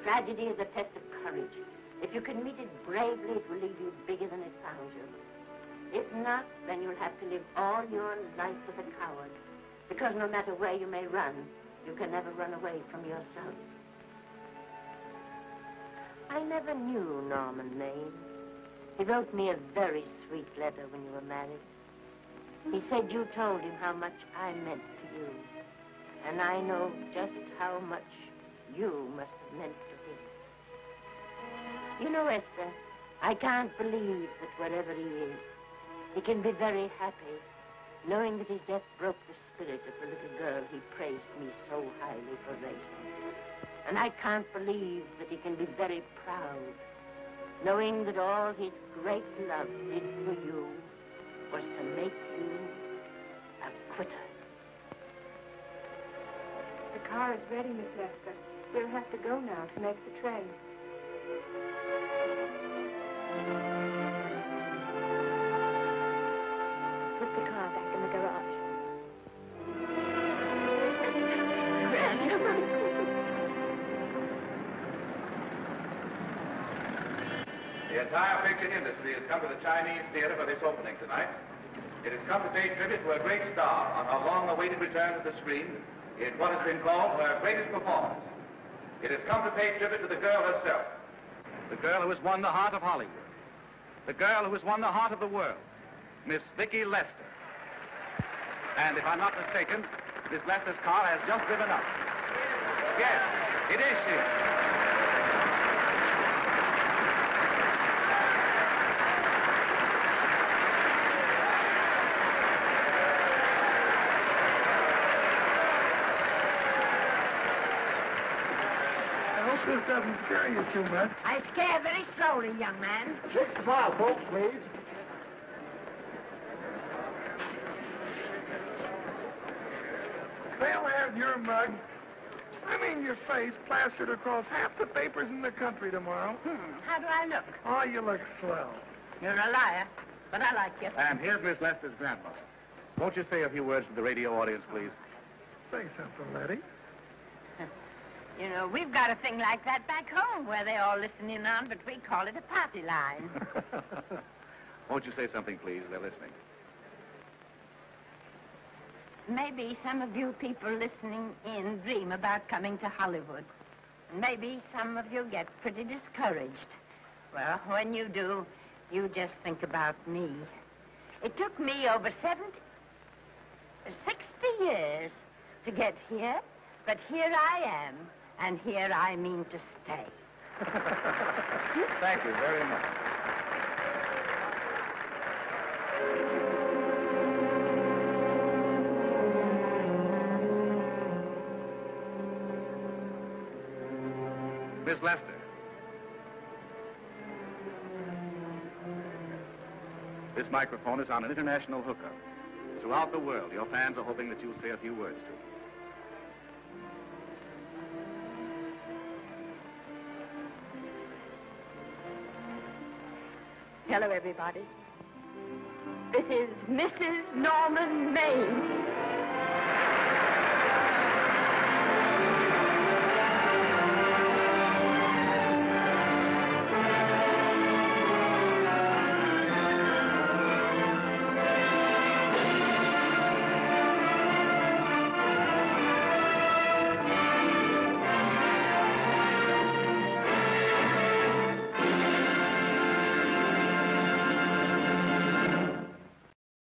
Tragedy is a test of courage. If you can meet it bravely, it will leave you bigger than it found you. If not, then you'll have to live all your life as a coward. Because no matter where you may run, you can never run away from yourself. I never knew Norman Maine. He wrote me a very sweet letter when you were married. He said you told him how much I meant to you. And I know just how much you must have meant to him. You know, Esther, I can't believe that wherever he is, he can be very happy, knowing that his death broke the spirit of the little girl he praised me so highly for raising. And I can't believe that he can be very proud, knowing that all his great love did for you was to make you a quitter. The car is ready, Miss Lester. We'll have to go now to make the train. Put the car back in the garage. The entire picture industry has come to the Chinese Theater for this opening tonight. It has come to pay tribute to a great star on her long-awaited return to the screen in what has been called her greatest performance. It has come to pay tribute to the girl herself. The girl who has won the heart of Hollywood. The girl who has won the heart of the world. Miss Vicki Lester. And if I'm not mistaken, Miss Lester's car has just driven up. Yes, it is she. This doesn't scare you too much. I scare very slowly, young man. 6 mile, folks, please. They'll have your mug, I mean your face, plastered across half the papers in the country tomorrow. How do I look? Oh, you look swell. You're a liar, but I like you. And here's Miss Lester's grandmother. Won't you say a few words to the radio audience, please? Say something, Letty. You know, we've got a thing like that back home where they all listen in on, but we call it a party line. Won't you say something, please? They're listening. Maybe some of you people listening in dream about coming to Hollywood. Maybe some of you get pretty discouraged. Well, when you do, you just think about me. It took me over 60 years to get here, but here I am. And here I mean to stay. Thank you very much. Miss Lester. This microphone is on an international hookup. Throughout the world, your fans are hoping that you'll say a few words to them. Hello, everybody. This is Mrs. Norman Maine.